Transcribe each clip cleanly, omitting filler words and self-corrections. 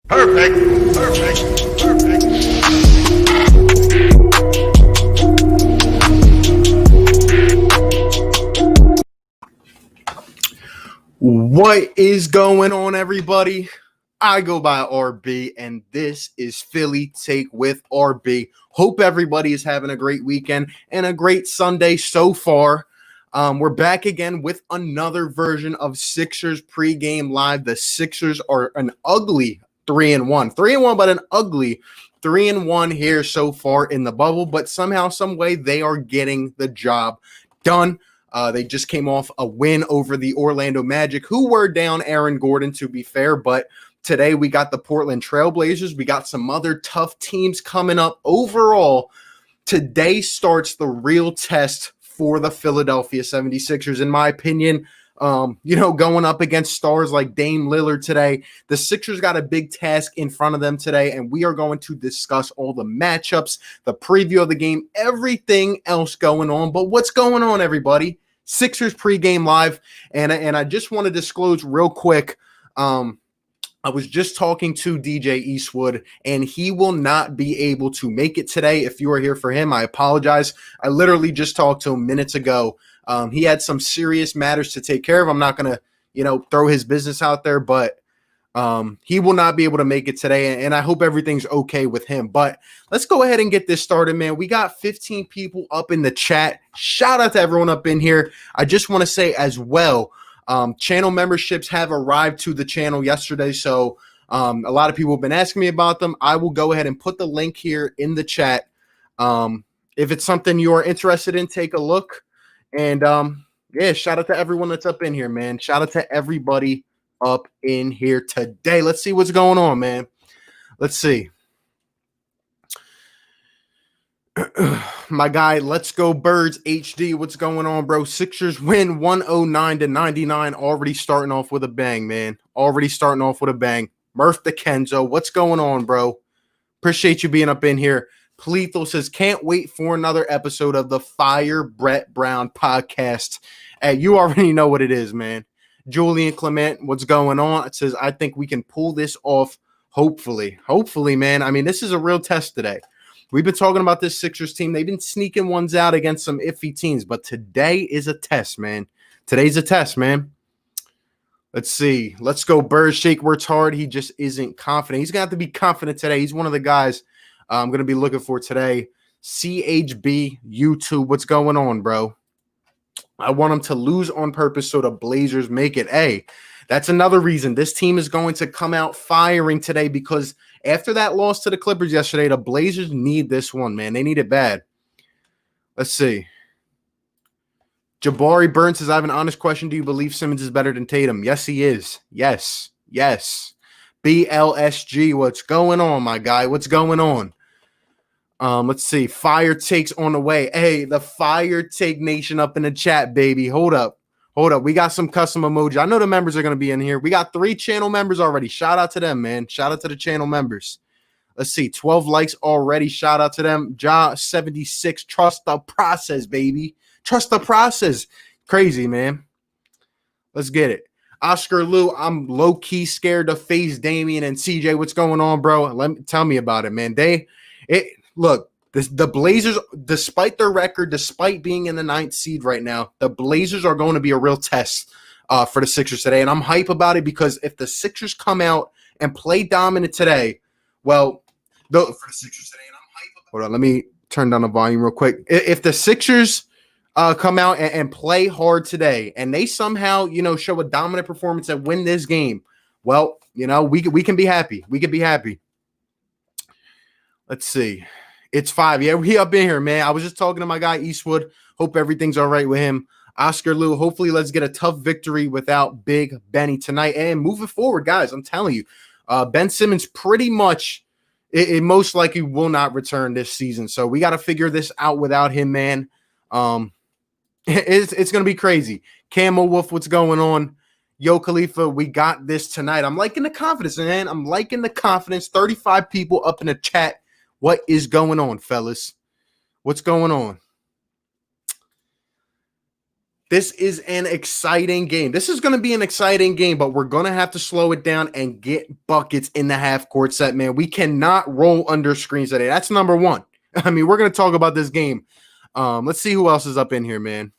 Perfect. Perfect. Perfect. What is going on, everybody? I go by RB, and this is Philly Take with RB. Hope everybody is having a great weekend and a great Sunday so far. We're back again with another version of Sixers pregame live. The Sixers are an ugly 3-1, 3-1, but an ugly 3-1 here so far in the bubble. But somehow, some way, they are getting the job done. They just came off a win over the Orlando Magic, who were down Aaron Gordon, to be fair. But today we got the Portland Trailblazers. We got some other tough teams coming up. Overall, today starts the real test for the Philadelphia 76ers, in my opinion. Going up against stars like Dame Lillard today, the Sixers got a big task in front of them today, and we are going to discuss all the matchups, the preview of the game, everything else going on. But what's going on, everybody? Sixers pregame live, and I just want to disclose real quick. I was just talking to DJ Eastwood, and he will not be able to make it today. If you are here for him, I apologize. I literally just talked to him minutes ago. He had some serious matters to take care of. I'm not going to, throw his business out there, but he will not be able to make it today, and I hope everything's okay with him. But let's go ahead and get this started, man. We got 15 people up in the chat. Shout out to everyone up in here. I just want to say as well, channel memberships have arrived to the channel yesterday, so a lot of people have been asking me about them. I will go ahead and put the link here in the chat. If it's something you are interested in, take a look. And shout out to everyone that's up in here, man. Shout out to everybody up in here today. Let's see what's going on, man. Let's see. My guy, Let's Go Birds HD. What's going on, bro? Sixers win 109-99. Already starting off with a bang, man. Already starting off with a bang. Murph the Kenzo. What's going on, bro? Appreciate you being up in here. Plethel says, can't wait for another episode of the Fire Brett Brown podcast. Hey, you already know what it is, man. Julian Clement, what's going on? It says, I think we can pull this off, hopefully. Hopefully, man. I mean, this is a real test today. We've been talking about this Sixers team. They've been sneaking ones out against some iffy teams, but today is a test, man. Today's a test, man. Let's see. Let's go Bird. Shake works hard. He just isn't confident. He's going to have to be confident today. He's one of the guys I'm going to be looking for today. CHB YouTube, what's going on, bro? I want them to lose on purpose so the Blazers make it. Hey, that's another reason this team is going to come out firing today, because after that loss to the Clippers yesterday, the Blazers need this one, man. They need it bad. Let's see. Jabari Burns says, I have an honest question. Do you believe Simmons is better than Tatum? Yes, he is. Yes. Yes. BLSG, what's going on, my guy? What's going on? Let's see. Fire Takes on the way. Hey, the Fire Take Nation up in the chat, baby. Hold up. We got some custom emoji. I know the members are going to be in here. We got 3 channel members already. Shout out to them, man. Shout out to the channel members. Let's see. 12 likes already. Shout out to them. Ja76. Trust the process, baby. Trust the process. Crazy, man. Let's get it. Oscar Lou, I'm low-key scared to face Damian and CJ. What's going on, bro? Tell me about it, man. Look, the Blazers, despite their record, despite being in the 9th seed right now, the Blazers are going to be a real test for the Sixers today. And I'm hype about it because if the Sixers come out and play dominant today, for the Sixers today, and I'm hype about it. Hold on, let me turn down the volume real quick. If the Sixers come out and play hard today, and they somehow, show a dominant performance and win this game, we can be happy. We can be happy. Let's see. It's 5. Yeah, we up in here, man. I was just talking to my guy Eastwood. Hope everything's all right with him. Oscar Lou, hopefully let's get a tough victory without Big Benny tonight. And moving forward, guys, I'm telling you, Ben Simmons pretty much, it most likely will not return this season. So we got to figure this out without him, man. It's going to be crazy. Camo Wolf, what's going on? Yo, Khalifa, we got this tonight. I'm liking the confidence, man. I'm liking the confidence. 35 people up in the chat. What is going on, fellas? What's going on? This is an exciting game. This is going to be an exciting game, but we're going to have to slow it down and get buckets in the half court set, man. We cannot roll under screens today. That's number one. I mean, we're going to talk about this game. Let's see who else is up in here, man.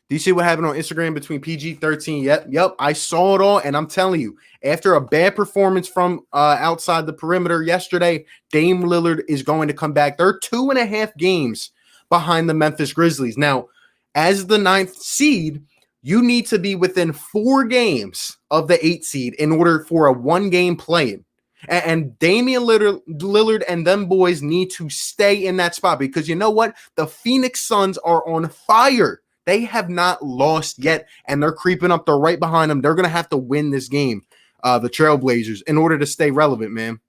Do you see what happened on Instagram between PG-13? Yep. I saw it all, and I'm telling you, after a bad performance from outside the perimeter yesterday, Dame Lillard is going to come back. They're 2.5 games behind the Memphis Grizzlies. Now, as the 9th seed, you need to be within 4 games of the 8th seed in order for a 1-game play-in. And Damian Lillard and them boys need to stay in that spot because you know what? The Phoenix Suns are on fire. They have not lost yet, and they're creeping up. They're right behind them. They're going to have to win this game, the Trailblazers, in order to stay relevant, man.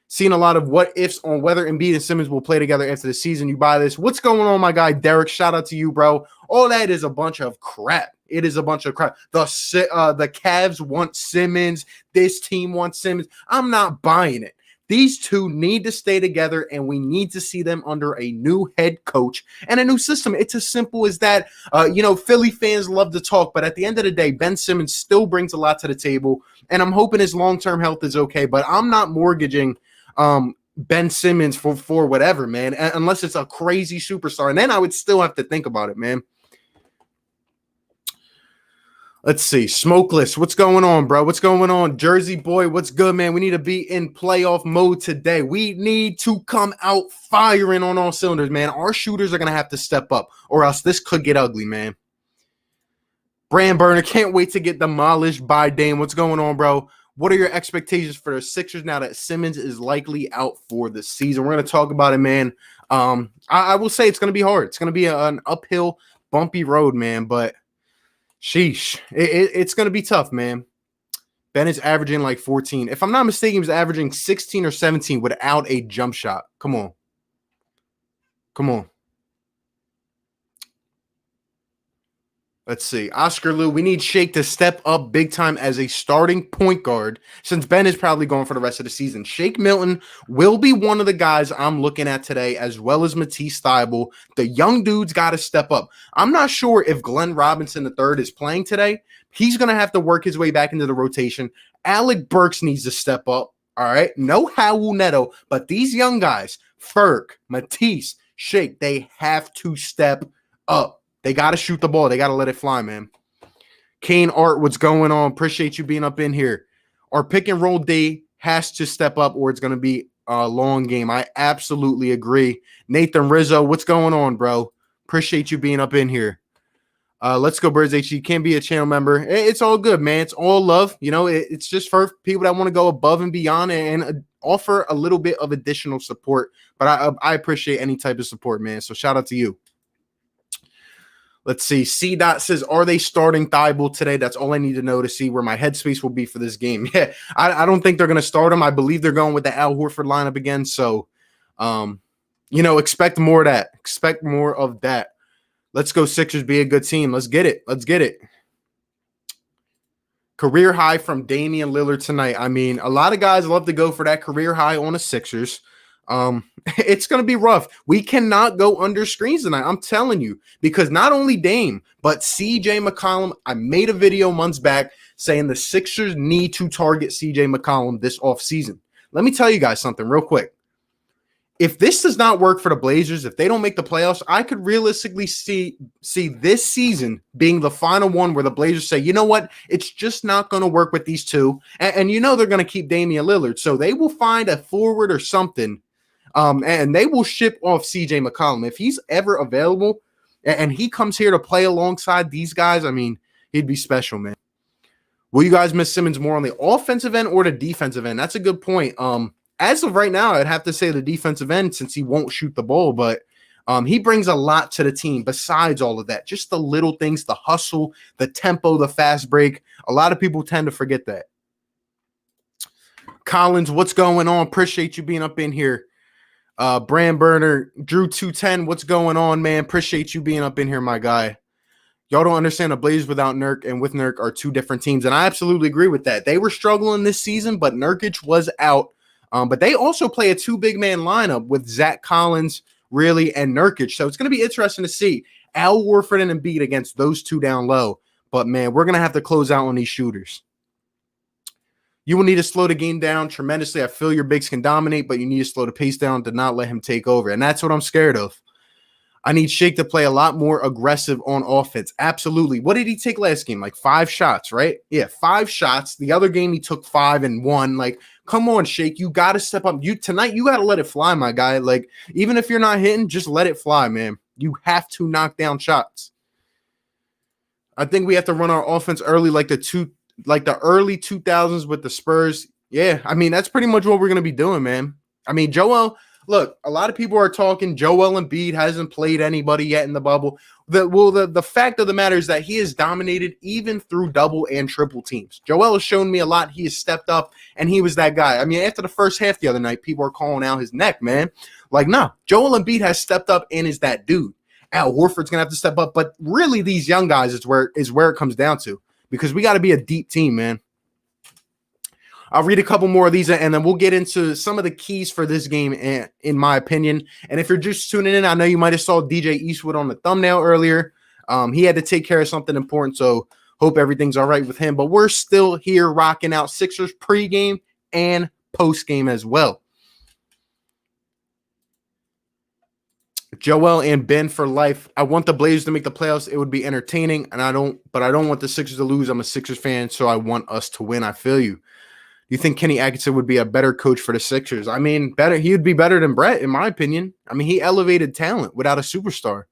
Seen a lot of what-ifs on whether Embiid and Simmons will play together after the season. You buy this? What's going on, my guy, Derek? Shout out to you, bro. All that is a bunch of crap. It is a bunch of crap. The Cavs want Simmons. This team wants Simmons. I'm not buying it. These two need to stay together, and we need to see them under a new head coach and a new system. It's as simple as that. Philly fans love to talk, but at the end of the day, Ben Simmons still brings a lot to the table, and I'm hoping his long-term health is okay, but I'm not mortgaging Ben Simmons for whatever, man, unless it's a crazy superstar, and then I would still have to think about it, man. Let's see. Smokeless. What's going on, bro? What's going on? Jersey boy, what's good, man? We need to be in playoff mode today. We need to come out firing on all cylinders, man. Our shooters are going to have to step up or else this could get ugly, man. Brand Burner, can't wait to get demolished by Dame. What's going on, bro? What are your expectations for the Sixers now that Simmons is likely out for the season? We're going to talk about it, man. I will say it's going to be hard. It's going to be an uphill, bumpy road, man, but sheesh. It's going to be tough, man. Ben is averaging like 14. If I'm not mistaken, he was averaging 16 or 17 without a jump shot. Come on. Let's see. Oscar Lou, we need Shake to step up big time as a starting point guard since Ben is probably going for the rest of the season. Shake Milton will be one of the guys I'm looking at today, as well as Matisse Thybulle. The young dudes got to step up. I'm not sure if Glenn Robinson III is playing today. He's going to have to work his way back into the rotation. Alec Burks needs to step up. All right. No Raul Neto, but these young guys, Ferg, Matisse, Shake, they have to step up. They got to shoot the ball. They got to let it fly, man. Kane Art, what's going on? Appreciate you being up in here. Our pick and roll day has to step up or it's going to be a long game. I absolutely agree. Nathan Rizzo, what's going on, bro? Appreciate you being up in here. Let's go, Birds HG. Can't be a channel member. It's all good, man. It's all love. It's just for people that want to go above and beyond and offer a little bit of additional support. But I appreciate any type of support, man. So shout out to you. Let's see. C. Dot says, are they starting Thybulle today? That's all I need to know to see where my headspace will be for this game. Yeah, I don't think they're going to start him. I believe they're going with the Al Horford lineup again. So, expect more of that. Expect more of that. Let's go Sixers. Be a good team. Let's get it. Career high from Damian Lillard tonight. I mean, a lot of guys love to go for that career high on the Sixers. It's going to be rough. We cannot go under screens tonight. I'm telling you, because not only Dame, but CJ McCollum. I made a video months back saying the Sixers need to target CJ McCollum this offseason. Let me tell you guys something real quick. If this does not work for the Blazers, if they don't make the playoffs, I could realistically see this season being the final one where the Blazers say, you know what, it's just not going to work with these two. And they're going to keep Damian Lillard. So they will find a forward or something. And they will ship off CJ McCollum. If he's ever available and he comes here to play alongside these guys, I mean, he'd be special, man. Will you guys miss Simmons more on the offensive end or the defensive end? That's a good point. As of right now, I'd have to say the defensive end since he won't shoot the ball, but he brings a lot to the team besides all of that. Just the little things, the hustle, the tempo, the fast break. A lot of people tend to forget that. Collins, what's going on? Appreciate you being up in here. Brand Burner, Drew 210, what's going on, man? Appreciate you being up in here, my guy. Y'all don't understand the Blazers without Nurk and with Nurk are two different teams, and I absolutely agree with that. They were struggling this season, but Nurkic was out. But they also play a two big man lineup with Zach Collins, really, and Nurkic. So it's going to be interesting to see. Al Horford and Embiid against those two down low. But, man, we're going to have to close out on these shooters. You will need to slow the game down tremendously. I feel your bigs can dominate, but you need to slow the pace down to not let him take over. And that's what I'm scared of. I need Shake to play a lot more aggressive on offense. Absolutely. What did he take last game? Like 5 shots, right? Yeah, 5 shots. The other game he took 5 and 1. Like, come on, Shake. You got to step up. Tonight, you got to let it fly, my guy. Like, even if you're not hitting, just let it fly, man. You have to knock down shots. I think we have to run our offense early like the early 2000s with the Spurs. Yeah, I mean, that's pretty much what we're going to be doing, man. I mean, look, a lot of people are talking Joel Embiid hasn't played anybody yet in the bubble. The fact of the matter is that he has dominated even through double and triple teams. Joel has shown me a lot. He has stepped up, and he was that guy. I mean, after the first half the other night, people are calling out his neck, man. Like, nah, Joel Embiid has stepped up and is that dude. Al Horford's going to have to step up, but really these young guys is where it comes down to. Because we got to be a deep team, man. I'll read a couple more of these, and then we'll get into some of the keys for this game, in my opinion. And if you're just tuning in, I know you might have saw DJ Eastwood on the thumbnail earlier. He had to take care of something important, so hope everything's all right with him. But we're still here rocking out Sixers pregame and postgame as well. Joel and Ben for life. I want the Blazers to make the playoffs. It would be entertaining, and I don't want the Sixers to lose. I'm a Sixers fan, so I want us to win. I feel you. Do you think Kenny Atkinson would be a better coach for the Sixers? I mean, he would be better than Brett, in my opinion. I mean, he elevated talent without a superstar.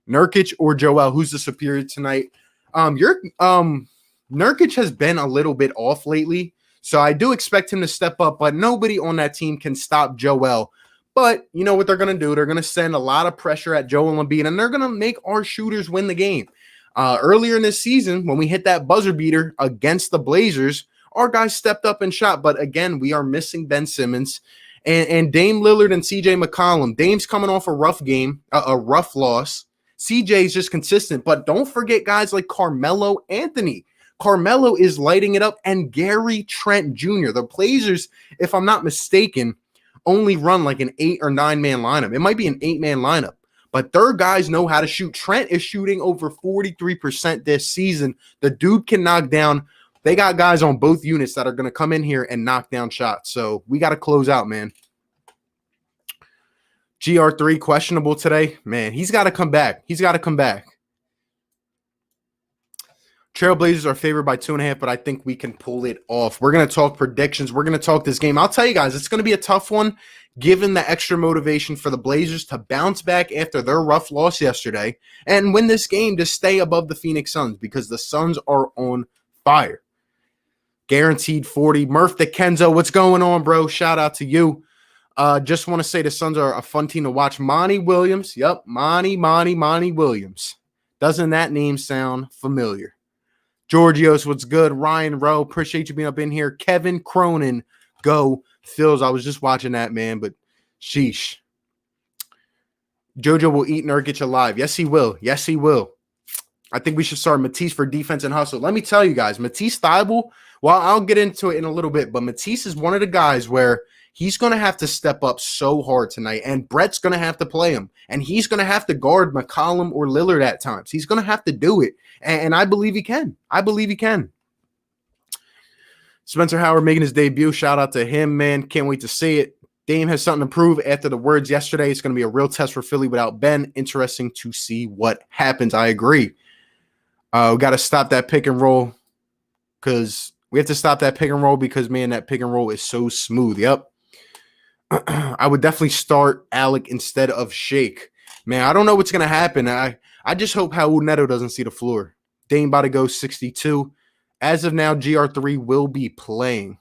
Nurkic or Joel, who's the superior tonight? Nurkic has been a little bit off lately, so I do expect him to step up, but nobody on that team can stop Joel. But you know what they're going to do? They're going to send a lot of pressure at Joel Embiid, and they're going to make our shooters win the game. Earlier in this season, when we hit that buzzer beater against the Blazers, our guys stepped up and shot. But again, we are missing Ben Simmons and Dame Lillard and CJ McCollum. Dame's coming off a rough game, a rough loss. CJ is just consistent. But don't forget guys like Carmelo Anthony. Carmelo is lighting it up, and Gary Trent Jr. The Blazers, if I'm not mistaken, only run like an 8 or 9 man lineup. It might be an 8-man lineup, but their guys know how to shoot. Trent is shooting over 43% this season. The dude can knock down. They got guys on both units that are going to come in here and knock down shots. So we got to close out, man. GR3 questionable today. Man, he's got to come back. Trailblazers are favored by 2.5, but I think we can pull it off. We're going to talk predictions. We're going to talk this game. I'll tell you guys, it's going to be a tough one, given the extra motivation for the Blazers to bounce back after their rough loss yesterday and win this game to stay above the Phoenix Suns, because the Suns are on fire. Guaranteed 40. Murph DeKenzo, what's going on, bro? Shout out to you. Just want to say the Suns are a fun team to watch. Monty Williams. Yep, Monty Williams. Doesn't that name sound familiar? Georgios, what's good? Ryan Rowe, appreciate you being up in here. Kevin Cronin, go Phils. I was just watching that, man, but sheesh. JoJo will eat Nurkic alive. Yes, he will. I think we should start Matisse for defense and hustle. Let me tell you guys, Matisse Thybulle, well, I'll get into it in a little bit, but Matisse is one of the guys where he's going to have to step up so hard tonight, and Brett's going to have to play him, and he's going to have to guard McCollum or Lillard at times. He's going to have to do it, and I believe he can. Spencer Howard making his debut. Shout out to him, man. Can't wait to see it. Dame has something to prove after the words yesterday. It's going to be a real test for Philly without Ben. Interesting to see what happens. I agree. We got to stop that pick and roll because man, that pick and roll is so smooth. Yep. I would definitely start Alec instead of Shake. Man, I don't know what's going to happen. I just hope Raul Neto doesn't see the floor. Dame about to go 62. As of now, GR3 will be playing.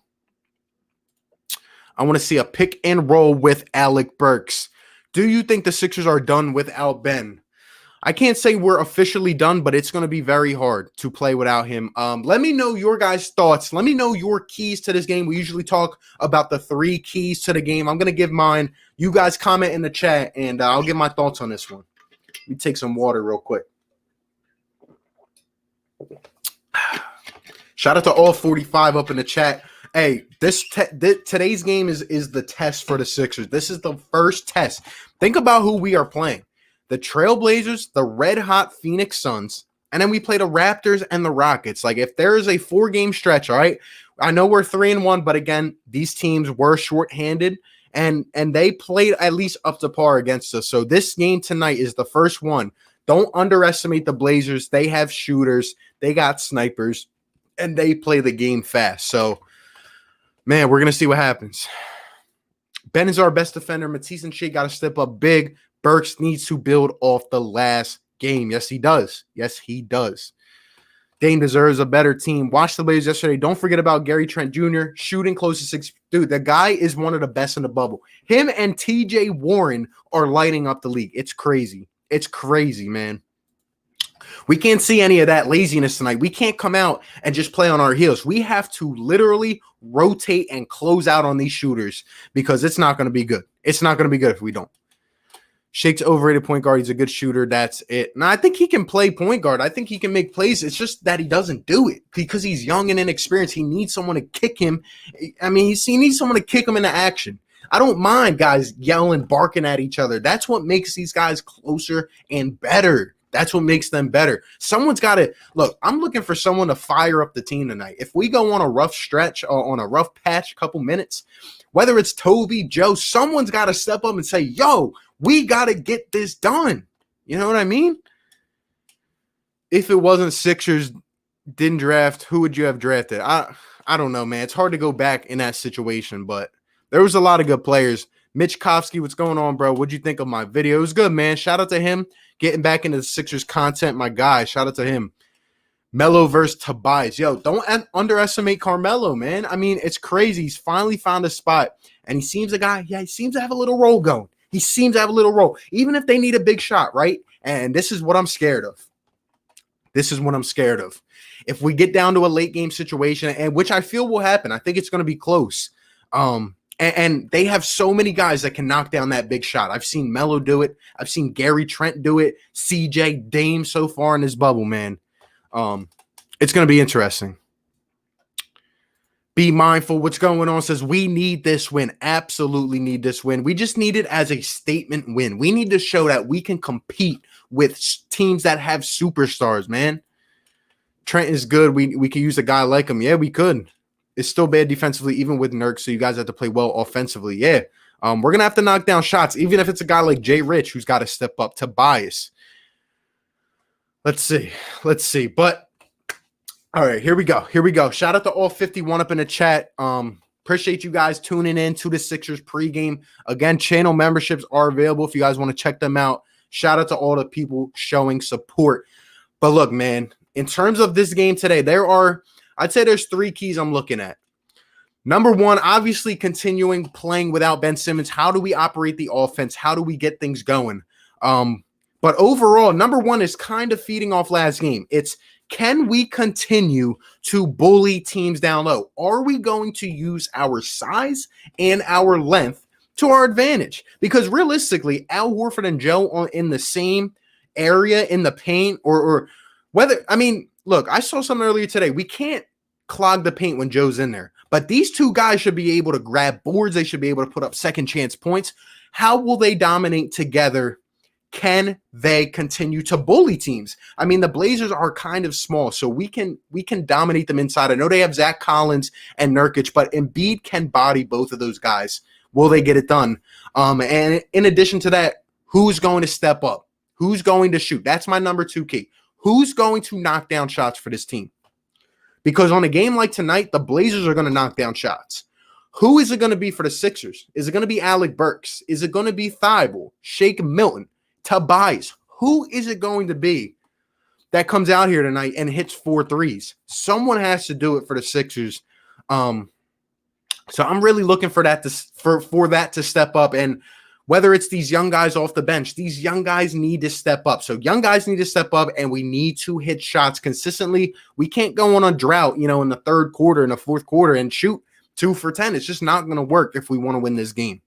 I want to see a pick and roll with Alec Burks. Do you think the Sixers are done without Ben? I can't say we're officially done, but it's going to be very hard to play without him. Let me know your guys' thoughts. Let me know your keys to this game. We usually talk about the 3 keys to the game. I'm going to give mine. You guys comment in the chat, and I'll give my thoughts on this one. Let me take some water real quick. Shout out to all 45 up in the chat. Hey, today's game is the test for the Sixers. This is the first test. Think about who we are playing. the Trailblazers, the red hot Phoenix Suns, and then we play the Raptors and the Rockets. Like, if there is a 4-game stretch, all right, I know we're 3-1, but again, these teams were shorthanded and they played at least up to par against us. So this game tonight is the first one. Don't underestimate the Blazers. They have shooters, they got snipers, and they play the game fast. So, man, we're going to see what happens. Ben is our best defender. Matisse and Shea got to step up big. Burks needs to build off the last game. Yes, he does. Yes, he does. Dame deserves a better team. Watch the Blazers yesterday. Don't forget about Gary Trent Jr. shooting close to 6. Dude, the guy is one of the best in the bubble. Him and TJ Warren are lighting up the league. It's crazy. It's crazy, man. We can't see any of that laziness tonight. We can't come out and just play on our heels. We have to literally rotate and close out on these shooters because it's not going to be good. It's not going to be good if we don't. Shake's overrated point guard. He's a good shooter. That's it. Now, I think he can play point guard. I think he can make plays. It's just that he doesn't do it because he's young and inexperienced. He needs someone to kick him. I mean, he needs someone to kick him into action. I don't mind guys yelling, barking at each other. That's what makes these guys closer and better. That's what makes them better. Someone's got to – look, I'm looking for someone to fire up the team tonight. If we go on a rough stretch or on a rough patch, couple minutes, whether it's Toby, Joe, someone's got to step up and say, yo, we got to get this done. You know what I mean? If it wasn't Sixers didn't draft, who would you have drafted? I don't know, man. It's hard to go back in that situation, but there was a lot of good players. Mitch Kovsky, what's going on, bro? What'd you think of my video? It was good, man. Shout out to him getting back into the Sixers content. My guy, shout out to him. Melo versus Tobias. Yo, don't underestimate Carmelo, man. I mean, it's crazy. He's finally found a spot, and he seems he seems to have a little role going. He seems to have a little role, even if they need a big shot, right? And this is what I'm scared of. This is what I'm scared of. If we get down to a late game situation, and which I feel will happen, I think it's going to be close. And they have so many guys that can knock down that big shot. I've seen Melo do it. I've seen Gary Trent do it. CJ, Dame so far in this bubble, man. It's going to be interesting. Be mindful what's going on. Says we need this win. Absolutely need this win. We just need it as a statement win. We need to show that we can compete with teams that have superstars, man. Trent is good. We could use a guy like him. Yeah, we could. It's still bad defensively, even with Nurk, so you guys have to play well offensively. Yeah, we're going to have to knock down shots, even if it's a guy like Jay Rich who's got to step up. Tobias. Let's see. But, all right, here we go. Shout out to all 51 up in the chat. Appreciate you guys tuning in to the Sixers pregame. Again, channel memberships are available if you guys want to check them out. Shout out to all the people showing support. But look, man, in terms of this game today, I'd say there's 3 keys I'm looking at. Number 1, obviously continuing playing without Ben Simmons. How do we operate the offense? How do we get things going? But overall, number 1 is kind of feeding off last game. It's, can we continue to bully teams down low? Are we going to use our size and our length to our advantage? Because realistically, Al Horford and Joe are in the same area in the paint or whether, I mean, look, I saw something earlier today. We can't clog the paint when Joe's in there. But these two guys should be able to grab boards. They should be able to put up second chance points. How will they dominate together? Can they continue to bully teams? I mean, the Blazers are kind of small, so we can dominate them inside. I know they have Zach Collins and Nurkic, but Embiid can body both of those guys. Will they get it done? And in addition to that, who's going to step up? Who's going to shoot? That's my number 2 key. Who's going to knock down shots for this team? Because on a game like tonight, the Blazers are going to knock down shots. Who is it going to be for the Sixers? Is it going to be Alec Burks? Is it going to be Thibault, Shake Milton, Tobias? Who is it going to be that comes out here tonight and hits 4 threes? Someone has to do it for the Sixers. So I'm really looking for that for that to step up. And whether it's these young guys off the bench, these young guys need to step up. So young guys need to step up, and we need to hit shots consistently. We can't go on a drought, in the third quarter, in the fourth quarter, and shoot 2 for 10. It's just not going to work if we want to win this game.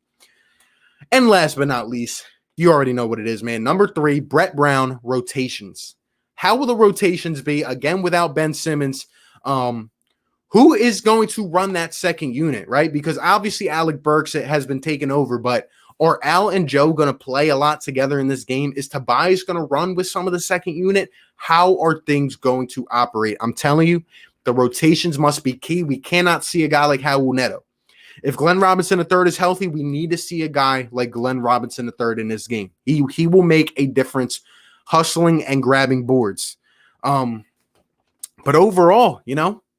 And last but not least, you already know what it is, man. Number 3, Brett Brown, rotations. How will the rotations be, again, without Ben Simmons? Who is going to run that second unit, right? Because obviously Alec Burks has been taken over, but Are Al and Joe going to play a lot together in this game? Is Tobias going to run with some of the second unit? How are things going to operate? I'm telling you, the rotations must be key. We cannot see a guy like Raul Neto. If Glenn Robinson III is healthy, we need to see a guy like Glenn Robinson III in this game. He will make a difference hustling and grabbing boards. But overall,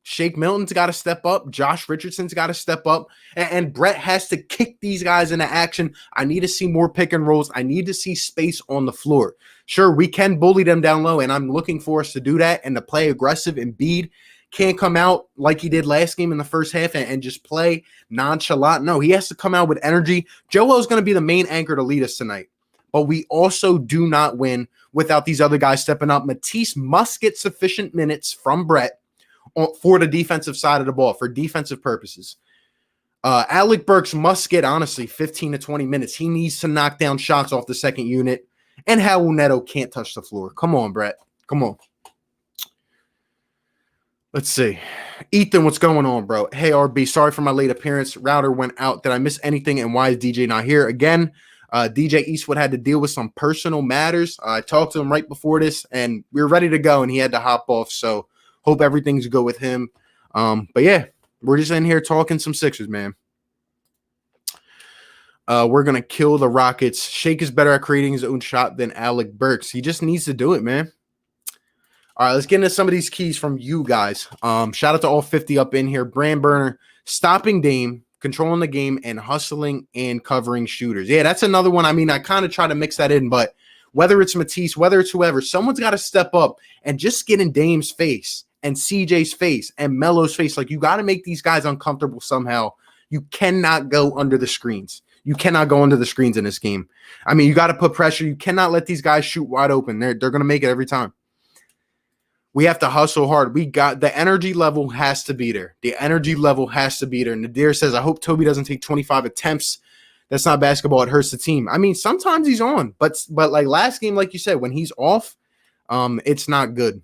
Shake Milton's got to step up. Josh Richardson's got to step up. And Brett has to kick these guys into action. I need to see more pick and rolls. I need to see space on the floor. Sure, we can bully them down low, and I'm looking for us to do that and to play aggressive. Embiid can't come out like he did last game in the first half and just play nonchalant. No, he has to come out with energy. Joel's going to be the main anchor to lead us tonight. But we also do not win without these other guys stepping up. Matisse must get sufficient minutes from Brett for the defensive side of the ball, for defensive purposes. Alec Burks must get, honestly, 15 to 20 minutes. He needs to knock down shots off the second unit. And Raul Neto can't touch the floor. Come on, Brett. Come on. Let's see. Ethan, what's going on, bro? Hey, RB, sorry for my late appearance. Router went out. Did I miss anything? And why is DJ not here? Again, DJ Eastwood had to deal with some personal matters. I talked to him right before this, and we were ready to go, and he had to hop off. So hope everything's good with him. But yeah, we're just in here talking some Sixers, man. We're going to kill the Rockets. Shake is better at creating his own shot than Alec Burks. He just needs to do it, man. All right, let's get into some of these keys from you guys. Shout out to all 50 up in here. Brand burner, stopping Dame, controlling the game, and hustling and covering shooters. Yeah, that's another one. I mean, I kind of try to mix that in, but whether it's Matisse, whether it's whoever, someone's got to step up and just get in Dame's face and CJ's face and Melo's face. Like, you got to make these guys uncomfortable somehow. You cannot go under the screens. You cannot go under the screens in this game. I mean, you got to put pressure. You cannot let these guys shoot wide open. They're going to make it every time. We have to hustle hard. The energy level has to be there. The energy level has to be there. Nadir says, I hope Toby doesn't take 25 attempts. That's not basketball. It hurts the team. I mean, sometimes he's on, but like last game, like you said, when he's off, it's not good.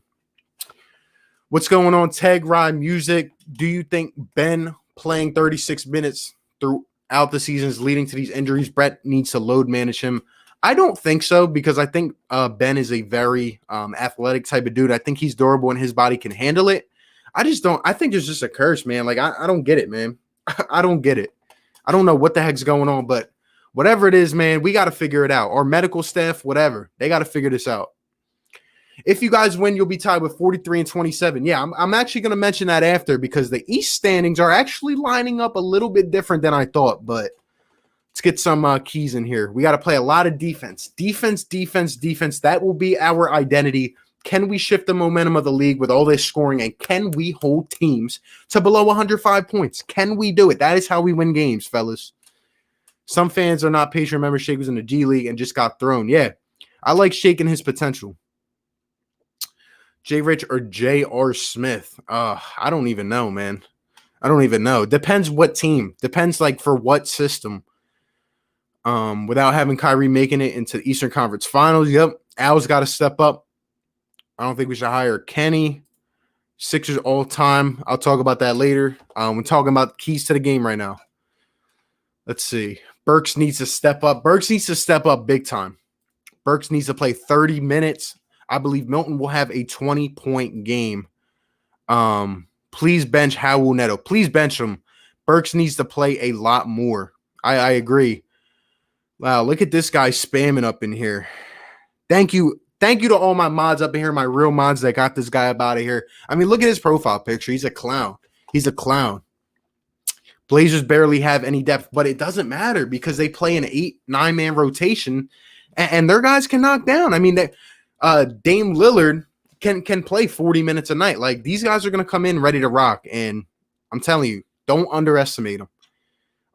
What's going on, Tag Ride Music? Do you think Ben playing 36 minutes throughout the season is leading to these injuries? Brett needs to load manage him. I don't think so, because I think Ben is a very athletic type of dude. I think he's durable and his body can handle it. I just don't. I think there's just a curse, man. Like, I don't get it, man. I don't get it. I don't know what the heck's going on, but whatever it is, man, we got to figure it out. Our medical staff, whatever, they got to figure this out. If you guys win, you'll be tied with 43 and 27. Yeah, I'm actually going to mention that after, because the East standings are actually lining up a little bit different than I thought, but let's get some keys in here. We got to play a lot of defense. Defense. That will be our identity. Can we shift the momentum of the league with all this scoring, and can we hold teams to below 105 points? Can we do it? That is how we win games, fellas. Some fans are not patient. Remember, Shake was in the G League and just got thrown. Yeah, I like shaking his potential. J. Rich or J.R. Smith? I don't even know, man. I don't even know. Depends what team. Depends, like, for what system. Without having Kyrie making it into the Eastern Conference Finals. Yep. Al's got to step up. I don't think we should hire Kenny. Sixers all time. I'll talk about that later. We're talking about keys to the game right now. Let's see. Burks needs to step up. Burks needs to step up big time. Burks needs to play 30 minutes. I believe Milton will have a 20-point game. Please bench Raul Neto. Please bench him. Burks needs to play a lot more. I agree. Wow, look at this guy spamming up in here. Thank you. Thank you to all my mods up in here, my real mods that got this guy up out of here. I mean, look at his profile picture. He's a clown. He's a clown. Blazers barely have any depth, but it doesn't matter because they play an 8-9-man rotation, and their guys can knock down. I mean, Dame Lillard can play 40 minutes a night. Like, these guys are going to come in ready to rock, and I'm telling you, don't underestimate them.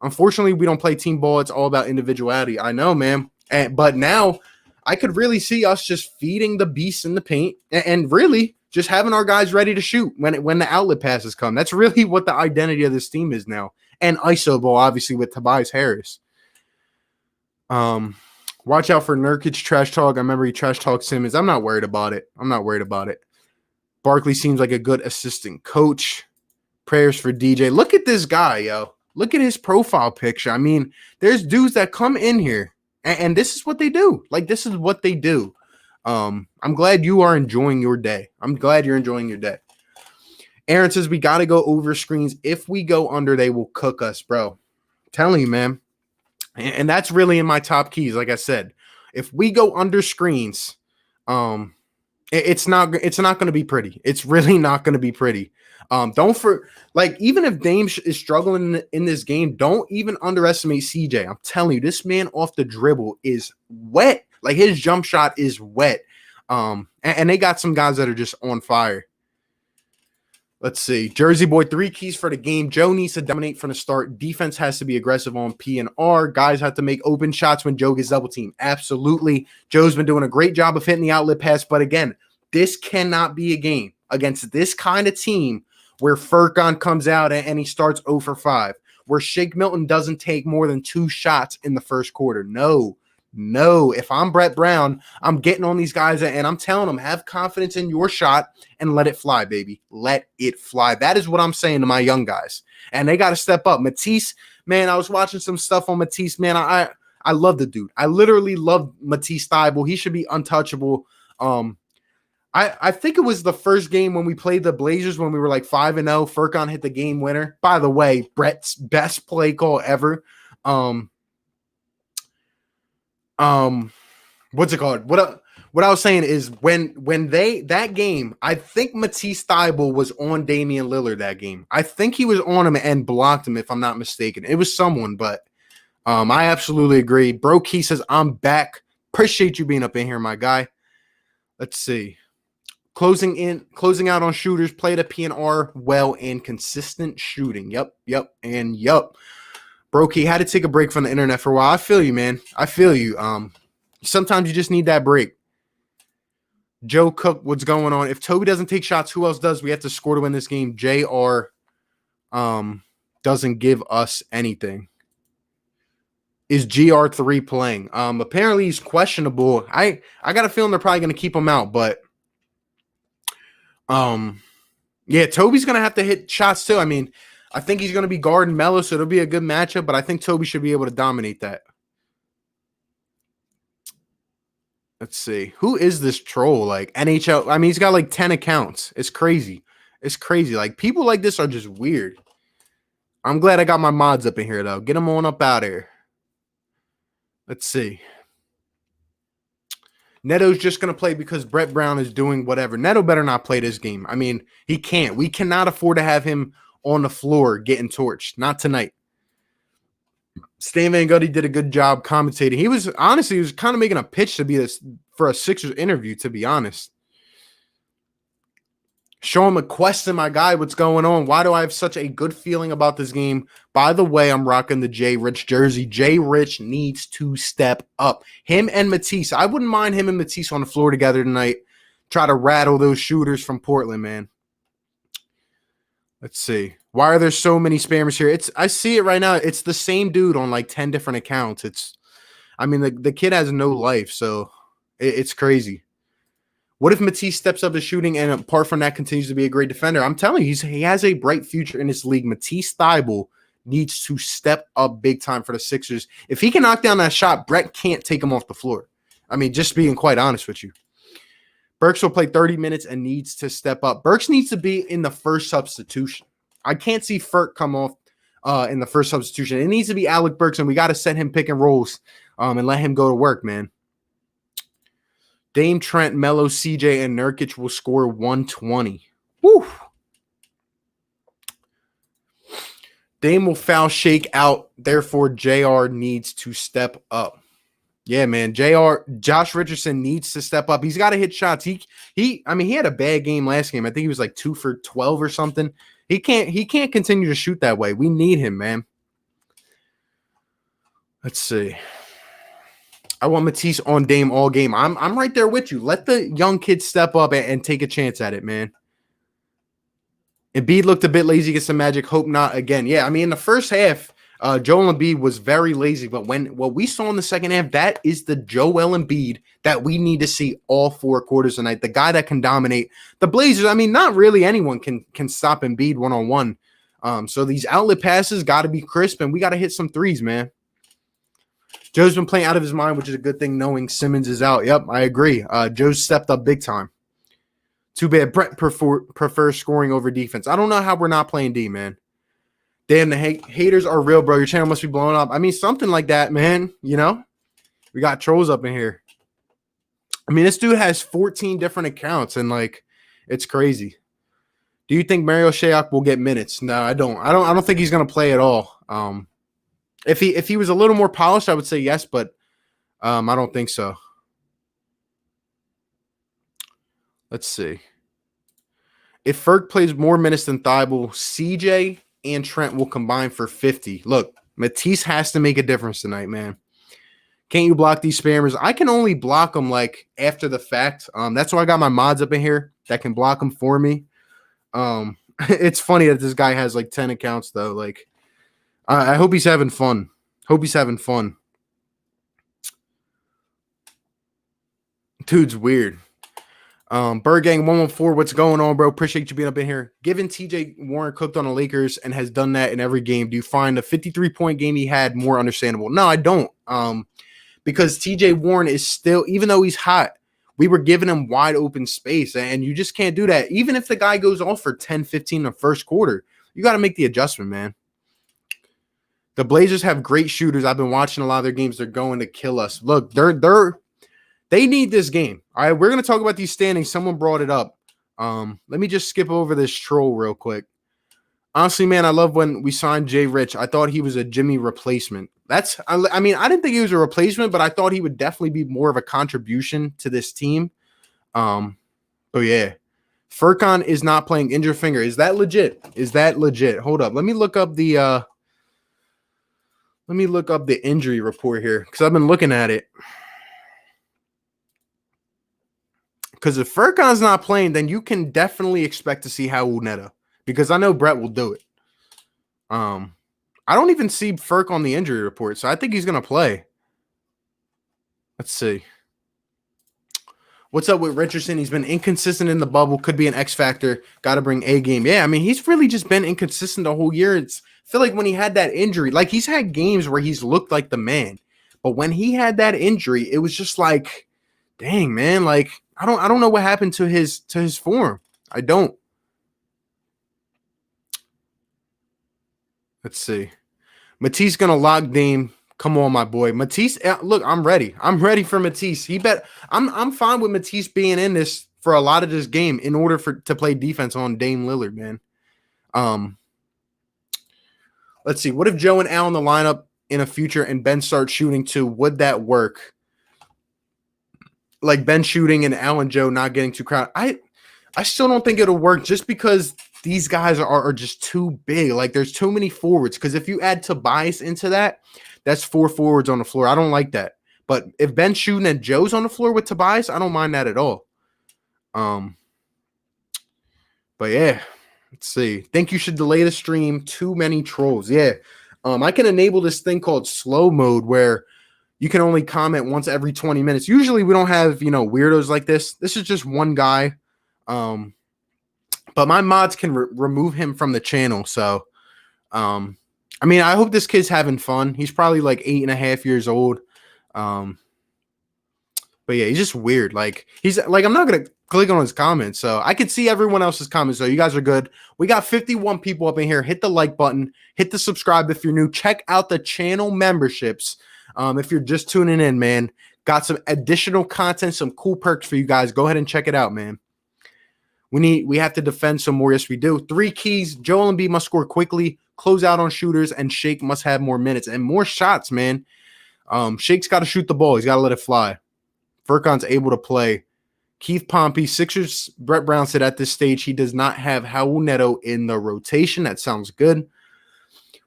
Unfortunately, we don't play team ball. It's all about individuality. I know, man. But now I could really see us just feeding the beast in the paint and really just having our guys ready to shoot when the outlet passes come. That's really what the identity of this team is now. And ISO ball, obviously, with Tobias Harris. Watch out for Nurkic trash talk. I remember he trash talked Simmons. I'm not worried about it. Barkley seems like a good assistant coach. Prayers for DJ. Look at this guy, yo. Look at his profile picture. I mean, there's dudes that come in here and this is what they do. Like, this is what they do. I'm glad you are enjoying your day. I'm glad you're enjoying your day. Aaron says we got to go over screens. If we go under, they will cook us, bro. I'm telling you, man. And that's really in my top keys. Like I said, if we go under screens, it's not going to be pretty. It's really not going to be pretty. Even if Dame is struggling in this game, don't even underestimate CJ. I'm telling you, this man off the dribble is wet. Like, his jump shot is wet. And they got some guys that are just on fire. Let's see. Jersey Boy, 3 keys for the game. Joe needs to dominate from the start. Defense has to be aggressive on P and R. Guys have to make open shots when Joe gets double teamed. Absolutely. Joe's been doing a great job of hitting the outlet pass. But again, this cannot be a game against this kind of team where Furkan comes out and he starts 0 for 5, where Shake Milton doesn't take more than 2 shots in the first quarter. No. If I'm Brett Brown, I'm getting on these guys and I'm telling them, have confidence in your shot and let it fly, baby. Let it fly. That is what I'm saying to my young guys. And they got to step up. Matisse, man, I was watching some stuff on Matisse, man. I love the dude. I literally love Matisse Thybulle. He should be untouchable. I think it was the first game when we played the Blazers when we were like 5-0. Furkan hit the game winner. By the way, Brett's best play call ever. What's it called? What I was saying is when that game, I think Matisse Thybulle was on Damian Lillard that game. I think he was on him and blocked him, if I'm not mistaken. It was someone, but I absolutely agree. Bro Key says, I'm back. Appreciate you being up in here, my guy. Let's see. Closing out on shooters, play the P&R well and consistent shooting. Yep. Brokey had to take a break from the internet for a while. I feel you, man. I feel you. Sometimes you just need that break. Joe Cook, what's going on? If Toby doesn't take shots, who else does? We have to score to win this game. JR doesn't give us anything. Is GR3 playing? Apparently he's questionable. I got a feeling they're probably going to keep him out, but yeah, Toby's going to have to hit shots too. I mean, I think he's going to be guarding Melo, so it'll be a good matchup, but I think Toby should be able to dominate that. Let's see. Who is this troll? Like, NHL. I mean, he's got like 10 accounts. It's crazy. Like, people like this are just weird. I'm glad I got my mods up in here, though. Get them on up out of here. Let's see. Neto's just going to play because Brett Brown is doing whatever. Neto better not play this game. I mean, he can't. We cannot afford to have him on the floor getting torched. Not tonight. Stan Van Gundy did a good job commentating. He was kind of making a pitch to be this for a Sixers interview, to be honest. Show him a question, my guy. What's going on? Why do I have such a good feeling about this game? By the way, I'm rocking the J Rich jersey. J Rich needs to step up. Him and Matisse. I wouldn't mind him and Matisse on the floor together tonight. Try to rattle those shooters from Portland, man. Let's see. Why are there so many spammers here? I see it right now. It's the same dude on like 10 different accounts. The kid has no life, so it's crazy. What if Matisse steps up his shooting and apart from that continues to be a great defender? I'm telling you, he has a bright future in this league. Matisse Thybulle needs to step up big time for the Sixers. If he can knock down that shot, Brett can't take him off the floor. I mean, just being quite honest with you. Burks will play 30 minutes and needs to step up. Burks needs to be in the first substitution. I can't see Furt come off in the first substitution. It needs to be Alec Burks, and we got to set him pick and rolls and let him go to work, man. Dame, Trent, Melo, CJ, and Nurkic will score 120. Woo! Dame will foul Shake out. Therefore, JR needs to step up. Yeah, man. Josh Richardson needs to step up. He's got to hit shots. He had a bad game last game. I think he was like 2 for 12 or something. He can't continue to shoot that way. We need him, man. Let's see. I want Matisse on Dame all game. I'm right there with you. Let the young kids step up and take a chance at it, man. Embiid looked a bit lazy against the Magic. Hope not again. Yeah, I mean, in the first half, Joel Embiid was very lazy, but what we saw in the second half, that is the Joel Embiid that we need to see all 4 quarters tonight. The guy that can dominate the Blazers. I mean, not really anyone can stop Embiid one-on-one. So these outlet passes got to be crisp, and we got to hit some threes, man. Joe's been playing out of his mind, which is a good thing knowing Simmons is out. Yep, I agree. Joe's stepped up big time. Too bad Brett prefers scoring over defense. I don't know how we're not playing D, man. Damn, the haters are real, bro. Your channel must be blowing up. I mean, something like that, man. You know? We got trolls up in here. I mean, this dude has 14 different accounts, and, like, it's crazy. Do you think Mario Shayok will get minutes? No, I don't. I don't think he's going to play at all. If he was a little more polished, I would say yes, but I don't think so. Let's see. If Ferg plays more minutes than Thibault, CJ and Trent will combine for 50. Look, Matisse has to make a difference tonight, man. Can't you block these spammers? I can only block them, like, after the fact. That's why I got my mods up in here that can block them for me. It's funny that this guy has, like, 10 accounts, though. Like, I hope he's having fun. Dude's weird. Bird Gang 114, what's going on, bro? Appreciate you being up in here. Given TJ Warren cooked on the Lakers and has done that in every game, do you find the 53-point game he had more understandable? No, I don't. Because TJ Warren is still, even though he's hot, we were giving him wide open space, and you just can't do that. Even if the guy goes off for 10, 15 in the first quarter, you got to make the adjustment, man. The Blazers have great shooters. I've been watching a lot of their games. They're going to kill us. Look, they need this game. All right, we're going to talk about these standings. Someone brought it up. Let me just skip over this troll real quick. Honestly, man, I love when we signed Jay Rich. I thought he was a Jimmy replacement. I mean, I didn't think he was a replacement, but I thought he would definitely be more of a contribution to this team. Oh, yeah. Furkan is not playing injured finger. Is that legit? Hold up. Let me look up the injury report here because I've been looking at it. Because if Furkan's not playing, then you can definitely expect to see Raul Neto. Because I know Brett will do it. I don't even see Furk on the injury report, so I think he's going to play. Let's see. What's up with Richardson? He's been inconsistent in the bubble. Could be an X factor. Got to bring A game. Yeah, I mean, he's really just been inconsistent the whole year. I feel like when he had that injury, like he's had games where he's looked like the man. But when he had that injury, it was just like, dang, man, like I don't know what happened to his form. I don't. Let's see. Matisse gonna lock Dame. Come on, my boy. Matisse, look, I'm ready. I'm ready for Matisse. I'm fine with Matisse being in this for a lot of this game in order to play defense on Dame Lillard, man. Let's see. What if Joe and Al in the lineup in a future and Ben starts shooting too? Would that work? Like Ben shooting and Al and Joe not getting too crowded. I still don't think it'll work just because these guys are just too big. Like there's too many forwards. Because if you add Tobias into that, that's 4 forwards on the floor. I don't like that. But if Ben's shooting and Joe's on the floor with Tobias, I don't mind that at all. But yeah, let's see. Think you should delay the stream. Too many trolls. Yeah. I can enable this thing called slow mode where you can only comment once every 20 minutes. Usually we don't have, weirdos like this. This is just one guy. But my mods can remove him from the channel. So, I mean, I hope this kid's having fun. He's probably like 8.5 years old. But yeah, he's just weird. Like he's like, I'm not going to click on his comments. So I can see everyone else's comments. So you guys are good. We got 51 people up in here. Hit the like button, hit the subscribe if you're new. Check out the channel memberships. If you're just tuning in, man, got some additional content, some cool perks for you guys. Go ahead and check it out, man. We have to defend some more. Yes, we do. 3 keys. Joel Embiid must score quickly, close out on shooters, and Shake must have more minutes and more shots, man. Shake's got to shoot the ball. He's got to let it fly. Furkan's able to play. Keith Pompey, Sixers, Brett Brown said at this stage he does not have Raul Neto in the rotation. That sounds good.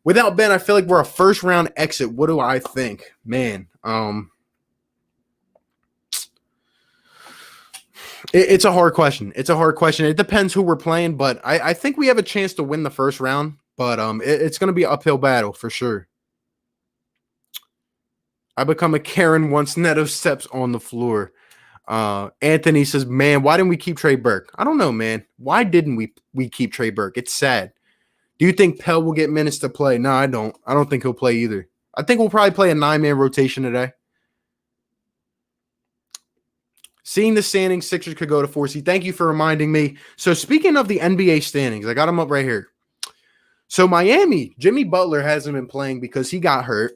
Without Ben, I feel like we're a first-round exit. What do I think? Man, it's a hard question. It depends who we're playing, but I think we have a chance to win the first round, but it's going to be an uphill battle for sure. I become a Karen once Neto steps on the floor. Anthony says, man, why didn't we keep Trey Burke? I don't know, man. Why didn't we keep Trey Burke? It's sad. Do you think Pell will get minutes to play? No, I don't. I don't think he'll play either. I think we'll probably play a 9-man rotation today. Seeing the standings, Sixers could go to 4 seed. Thank you for reminding me. So speaking of the NBA standings, I got them up right here. So Miami, Jimmy Butler hasn't been playing because he got hurt.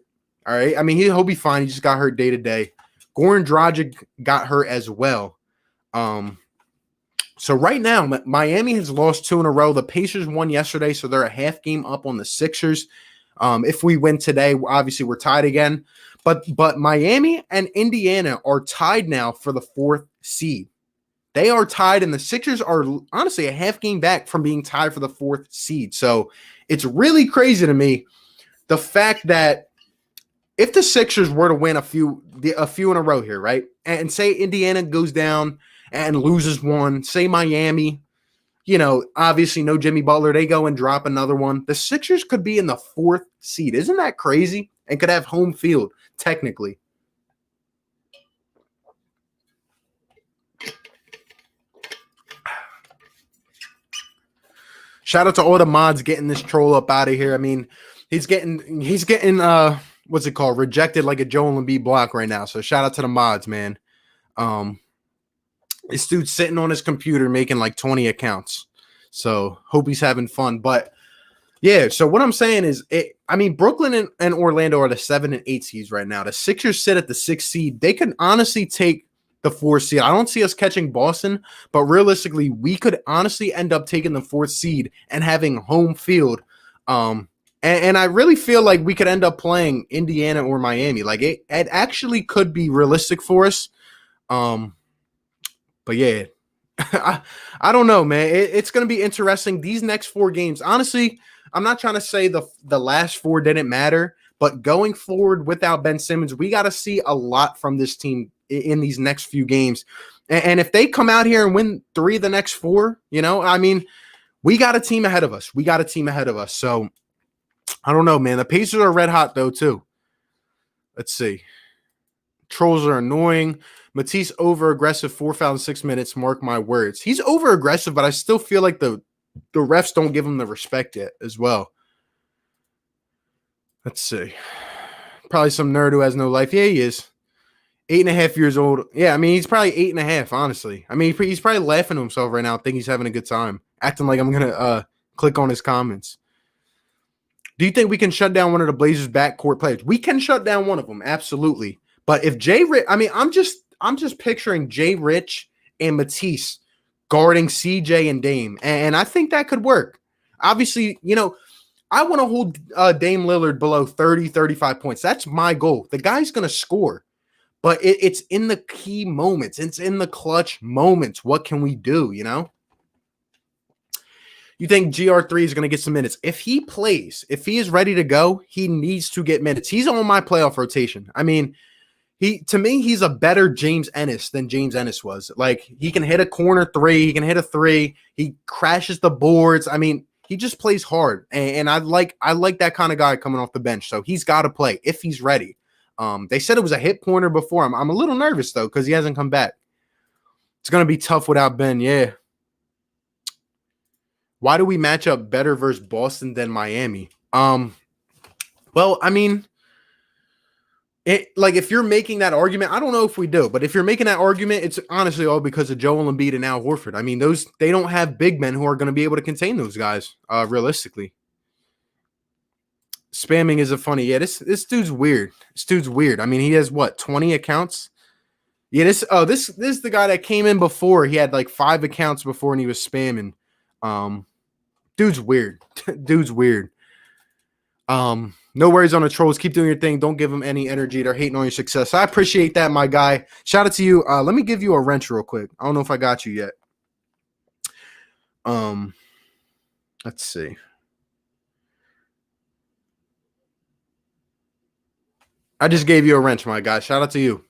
All right. I mean, he'll be fine. He just got hurt day to day. Goran Dragic got hurt as well. So right now, Miami has lost 2 in a row. The Pacers won yesterday, so they're a half game up on the Sixers. If we win today, obviously we're tied again. But Miami and Indiana are tied now for the 4th seed. They are tied, and the Sixers are honestly a half game back from being tied for the 4th seed. So it's really crazy to me, the fact that if the Sixers were to win a few in a row here, right, and say Indiana goes down and loses one, say Miami, obviously no Jimmy Butler, they go and drop another one, the Sixers could be in the 4th seed. Isn't that crazy? And could have home field, technically. Shout out to all the mods getting this troll up out of here. I mean, he's getting what's it called? Rejected like a Joel Embiid block right now. So shout out to the mods, man. This dude's sitting on his computer making like 20 accounts. So hope he's having fun. But yeah, so what I'm saying is, Brooklyn and Orlando are the 7 and 8 seeds right now. The Sixers sit at the 6th seed. They could honestly take the 4th seed. I don't see us catching Boston, but realistically, we could honestly end up taking the 4th seed and having home field. And I really feel like we could end up playing Indiana or Miami. Like it actually could be realistic for us. But yeah, I don't know, man. It's going to be interesting. These next 4 games, honestly, I'm not trying to say the last 4 didn't matter, but going forward without Ben Simmons, we got to see a lot from this team in these next few games. And if they come out here and win 3 of the next 4, we got a team ahead of us. So I don't know, man. The Pacers are red hot though, too. Let's see. Trolls are annoying. Matisse over-aggressive, 4 fouls in 6 minutes. Mark my words. He's over-aggressive, but I still feel like the refs don't give him the respect yet as well. Let's see. Probably some nerd who has no life. Yeah, he is. 8.5 years old. Yeah, he's probably 8.5, honestly. He's probably laughing to himself right now, thinking he's having a good time, acting like I'm going to click on his comments. Do you think we can shut down one of the Blazers' backcourt players? We can shut down one of them, absolutely. But if Jay Rich, I'm just picturing Jay Rich and Matisse guarding CJ and Dame, and I think that could work. Obviously, I want to hold Dame Lillard below 30, 35 points. That's my goal. The guy's going to score. But it's in the key moments. It's in the clutch moments. What can we do, You think GR3 is going to get some minutes? If he plays, if he is ready to go, he needs to get minutes. He's on my playoff rotation. To me, he's a better James Ennis than James Ennis was. Like, he can hit a corner 3. He can hit a 3. He crashes the boards. He just plays hard. And I like that kind of guy coming off the bench. So he's got to play if he's ready. They said it was a hit pointer before. I'm a little nervous, though, because he hasn't come back. It's going to be tough without Ben, yeah. Why do we match up better versus Boston than Miami? If you're making that argument, I don't know if we do, but if you're making that argument, it's honestly all because of Joel Embiid and Al Horford. They don't have big men who are going to be able to contain those guys, realistically. Spamming isn't funny. Yeah, this dude's weird. He has 20 accounts? Yeah, this is the guy that came in before. He had like 5 accounts before and he was spamming. Dude's weird. No worries on the trolls. Keep doing your thing. Don't give them any energy. They're hating on your success. I appreciate that, my guy. Shout out to you. Let me give you a wrench real quick. I don't know if I got you yet. Let's see. I just gave you a wrench, my guy. Shout out to you.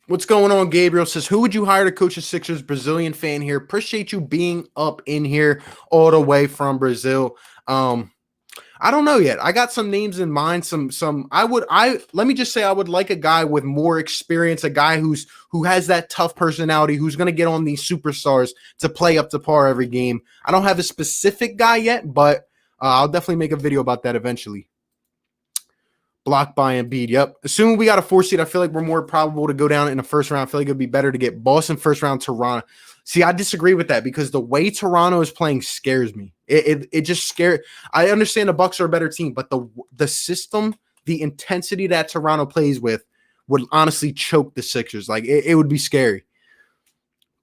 What's going on? Gabriel says, who would you hire to coach the Sixers? Brazilian fan here. Appreciate you being up in here all the way from Brazil. I don't know yet. I got some names in mind. Let me just say I would like a guy with more experience, a guy who has that tough personality, who's going to get on these superstars to play up to par every game. I don't have a specific guy yet, but I'll definitely make a video about that eventually. Blocked by Embiid. Yep. Assuming we got a 4 seed, I feel like we're more probable to go down in the first round. I feel like it'd be better to get Boston first round, Toronto. See, I disagree with that because the way Toronto is playing scares me. It just scares. I understand the Bucks are a better team, but the system, the intensity that Toronto plays with would honestly choke the Sixers. Like it would be scary.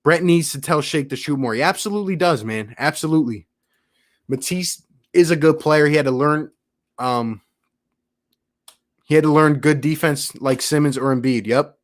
Brett needs to tell Shake to shoot more. He absolutely does, man. Absolutely. Matisse is a good player. He had to learn good defense like Simmons or Embiid. Yep.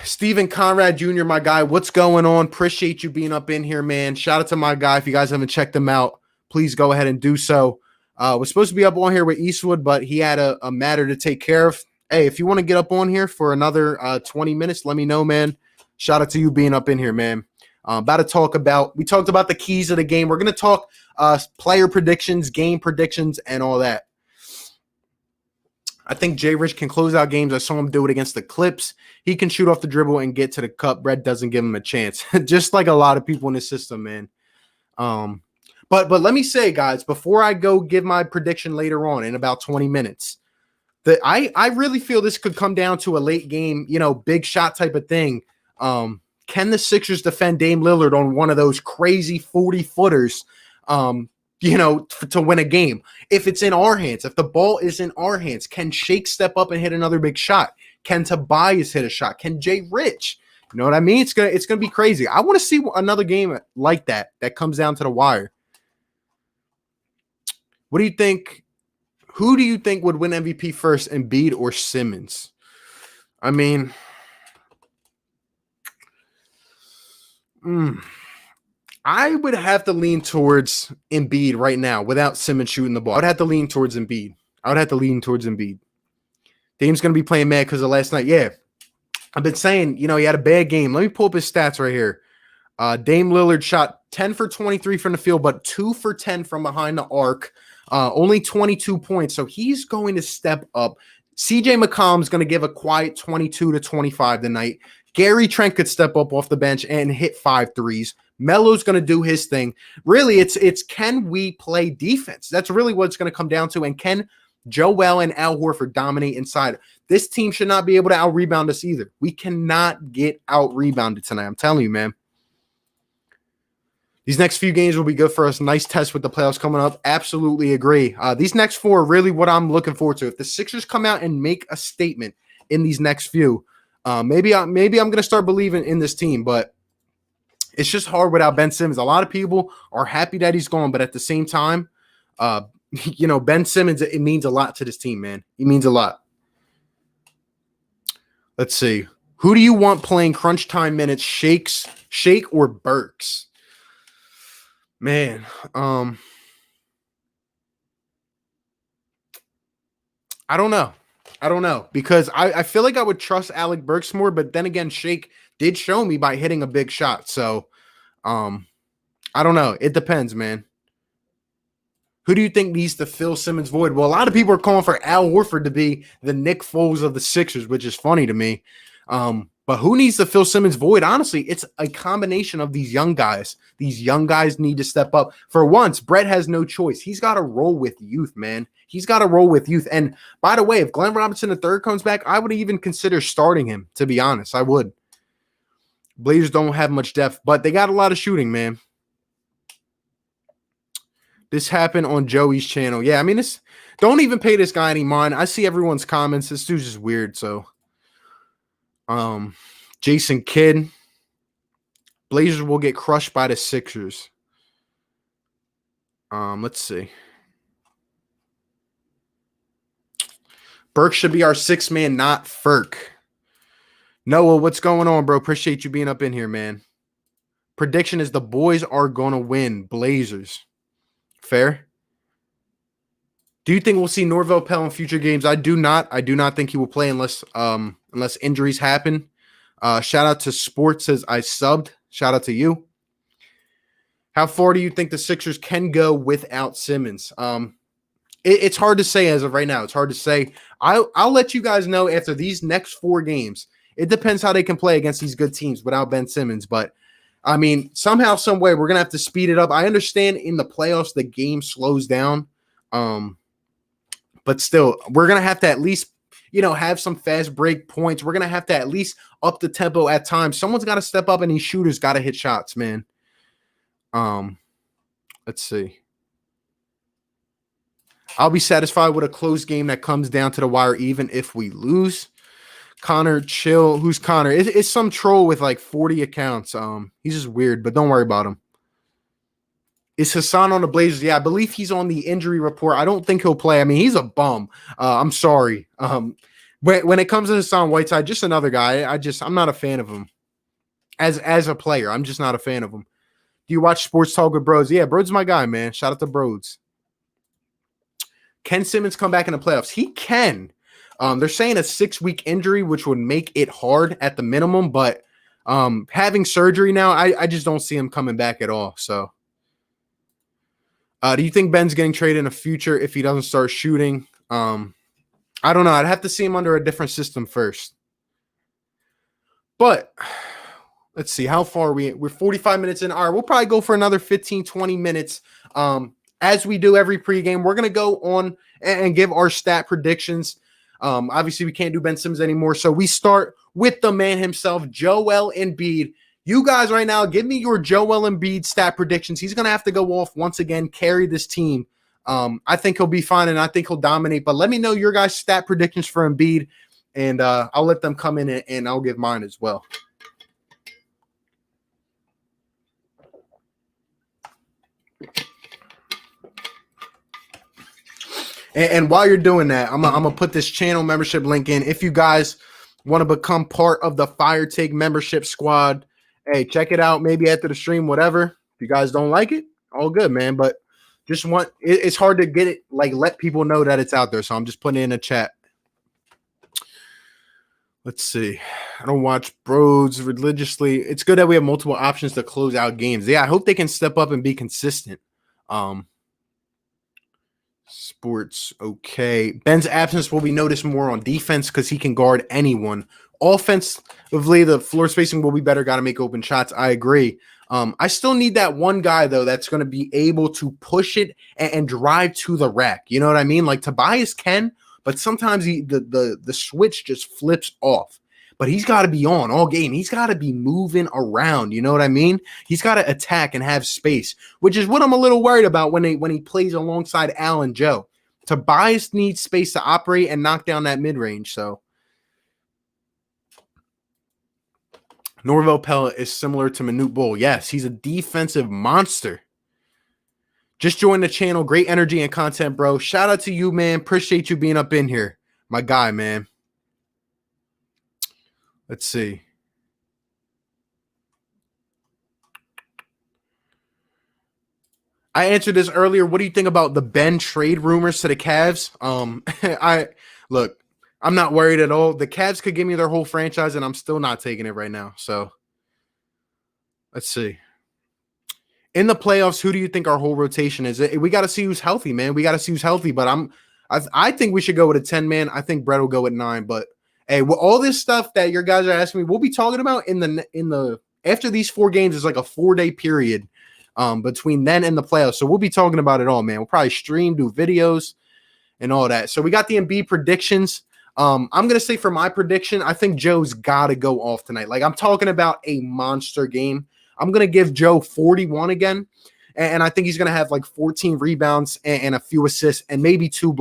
Steven Conrad Jr., my guy, what's going on? Appreciate you being up in here, man. Shout out to my guy. If you guys haven't checked him out, please go ahead and do so. We're supposed to be up on here with Eastwood, but he had a matter to take care of. Hey, if you want to get up on here for another 20 minutes, let me know, man. Shout out to you being up in here, man. We talked about the keys of the game. We're going to talk player predictions, game predictions, and all that. I think Jay Rich can close out games. I saw him do it against the Clips. He can shoot off the dribble and get to the cup. Brett doesn't give him a chance, just like a lot of people in the system, man. But let me say, guys, before I go give my prediction later on in about 20 minutes, that I really feel this could come down to a late game, big shot type of thing. Can the Sixers defend Dame Lillard on one of those crazy 40-footers? To win a game. If it's in our hands, if the ball is in our hands, can Shake step up and hit another big shot? Can Tobias hit a shot? Can Jay Rich? You know what I mean? It's gonna be crazy. I want to see another game like that comes down to the wire. What do you think? Who do you think would win MVP first, Embiid or Simmons? I mean, I would have to lean towards Embiid right now without Simmons shooting the ball. I would have to lean towards Embiid. Dame's going to be playing mad because of last night. Yeah, I've been saying, he had a bad game. Let me pull up his stats right here. Dame Lillard shot 10 for 23 from the field, but 2 for 10 from behind the arc. Only 22 points, so he's going to step up. CJ McCollum's going to give a quiet 22 to 25 tonight. Gary Trent could step up off the bench and hit 5 threes. Melo's going to do his thing. Really, it's can we play defense? That's really what it's going to come down to. And can Joel and Al Horford dominate inside? This team should not be able to out-rebound us either. We cannot get out-rebounded tonight. I'm telling you, man. These next few games will be good for us. Nice test with the playoffs coming up. Absolutely agree. These next 4 are really what I'm looking forward to. If the Sixers come out and make a statement in these next few, maybe I'm going to start believing in this team, but it's just hard without Ben Simmons. A lot of people are happy that he's gone, but at the same time, Ben Simmons, it means a lot to this team, man. He means a lot. Let's see. Who do you want playing crunch time minutes, Shake or Burks? Man, I don't know because I feel like I would trust Alec Burks more, but then again, Shake did show me by hitting a big shot. So, I don't know. It depends, man. Who do you think needs to fill Simmons' void? Well, a lot of people are calling for Al Horford to be the Nick Foles of the Sixers, which is funny to me. But who needs to fill Simmons' void? Honestly, it's a combination of these young guys. These young guys need to step up. For once, Brett has no choice. He's got to roll with youth, man. He's got to roll with youth. And by the way, if Glenn Robinson III comes back, I would even consider starting him, to be honest. I would. Blazers don't have much depth, but they got a lot of shooting, man. This happened on Joey's channel. Yeah, I mean, don't even pay this guy any mind. I see everyone's comments. This dude's just weird, so. Jason Kidd. Blazers will get crushed by the Sixers. Let's see. Burke should be our 6th man, not Furk. Noah, what's going on, bro? Appreciate you being up in here, man. Prediction is the boys are going to win. Blazers. Fair? Do you think we'll see Norvell Pell in future games? I do not. I do not think he will play unless injuries happen. Shout out to Sports says I subbed. Shout out to you. How far do you think the Sixers can go without Simmons? It's hard to say as of right now. It's hard to say. I'll let you guys know after these next 4 games. It depends how they can play against these good teams without Ben Simmons. But, I mean, somehow, some way, we're going to have to speed it up. I understand in the playoffs the game slows down. But still, we're going to have to at least, have some fast break points. We're going to have to at least up the tempo at times. Someone's got to step up, and these shooters got to hit shots, man. Let's see. I'll be satisfied with a close game that comes down to the wire, even if we lose. Connor, chill. Who's Connor? It's some troll with like 40 accounts. He's just weird, but don't worry about him. Is Hassan on the Blazers? Yeah, I believe he's on the injury report. I don't think he'll play. I mean, he's a bum. I'm sorry. When it comes to Hassan Whiteside, just another guy. I'm not a fan of him. As a player, I'm just not a fan of him. Do you watch Sports Talk with Bros? Yeah, Bros my guy, man. Shout out to Bros. Can Simmons come back in the playoffs? He can. They're saying a 6-week injury, which would make it hard at the minimum. But having surgery now, I just don't see him coming back at all. So, do you think Ben's getting traded in the future if he doesn't start shooting? I don't know. I'd have to see him under a different system first. But let's see. How far are we? We're 45 minutes in. All right, we'll probably go for another 15, 20 minutes. As we do every pregame, we're going to go on and give our stat predictions. Obviously, we can't do Ben Simmons anymore, so we start with the man himself, Joel Embiid. You guys right now, give me your Joel Embiid stat predictions. He's going to have to go off once again, carry this team. I think he'll be fine, and I think he'll dominate. But let me know your guys' stat predictions for Embiid, and I'll let them come in, and I'll give mine as well. And while you're doing that, I'm gonna put this channel membership link in. If you guys want to become part of the Fire Take membership squad, hey, check it out. Maybe after the stream, whatever. If you guys don't like it, all good, man. But it's hard to get it, like let people know that it's out there. So I'm just putting it in a chat. Let's see. I don't watch Bros religiously. It's good that we have multiple options to close out games. Yeah, I hope they can step up and be consistent. Sports, okay. Ben's absence will be noticed more on defense because he can guard anyone. Offensively, the floor spacing will be better. Got to make open shots. I agree. I still need that one guy, though, that's going to be able to push it and drive to the rack. You know what I mean? Like Tobias can, but sometimes the switch just flips off. But he's got to be on all game. He's got to be moving around. You know what I mean? He's got to attack and have space, which is what I'm a little worried about when he plays alongside Al and Joe. Tobias needs space to operate and knock down that mid-range. So Norvell Pella is similar to Manute Bol. Yes, he's a defensive monster. Just joined the channel. Great energy and content, bro. Shout out to you, man. Appreciate you being up in here. My guy, man. Let's see. I answered this earlier. What do you think about the Ben trade rumors to the Cavs? I'm not worried at all. The Cavs could give me their whole franchise, and I'm still not taking it right now. So let's see. In the playoffs, who do you think our whole rotation is? We got to see who's healthy, man. We got to see who's healthy. But I think we should go with a 10-man. I think Brett will go with 9. But hey, all this stuff that your guys are asking me, we'll be talking about in the after these 4 games is like a 4-day period between then and the playoffs. So we'll be talking about it all, man. We'll probably stream, do videos, and all that. So we got the Embiid predictions. I'm gonna say for my prediction, I think Joe's got to go off tonight. Like I'm talking about a monster game. I'm gonna give Joe 41 again, and I think he's gonna have like 14 rebounds and a few assists and maybe 2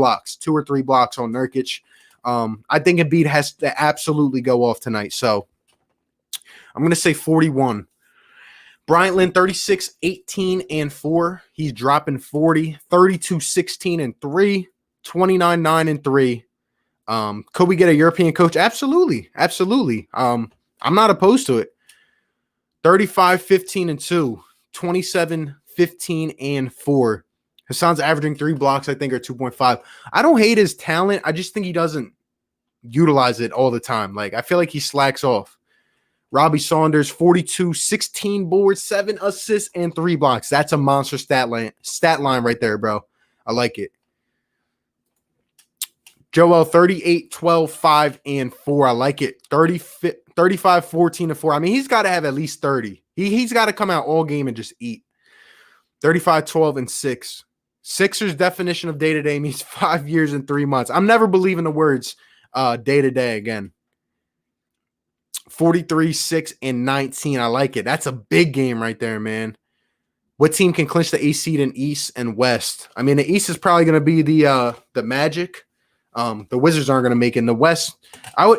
or 3 blocks on Nurkic. I think Embiid has to absolutely go off tonight. So I'm going to say 41. Bryant Lynn, 36, 18, and 4. He's dropping 40, 32, 16, and 3, 29, 9, and 3. Could we get a European coach? Absolutely. Absolutely. I'm not opposed to it. 35, 15, and 2, 27, 15, and 4. Hassan's averaging 3 blocks, I think, or 2.5. I don't hate his talent. I just think he doesn't utilize it all the time. Like, I feel like he slacks off. Robbie Saunders, 42, 16 boards, 7 assists, and 3 blocks. That's a monster stat line right there, bro. I like it. Joel, 38, 12, 5, and 4. I like it. 35, 14, and 4. I mean, he's got to have at least 30. He's got to come out all game and just eat. 35, 12, and 6. Sixers' definition of day-to-day means 5 years and 3 months. I'm never believing the words day-to-day again. 43, 6, and 19. I like it. That's a big game right there, man. What team can clinch the eighth seed in East and West? I mean, the East is probably going to be the Magic. The Wizards aren't going to make it. In the West,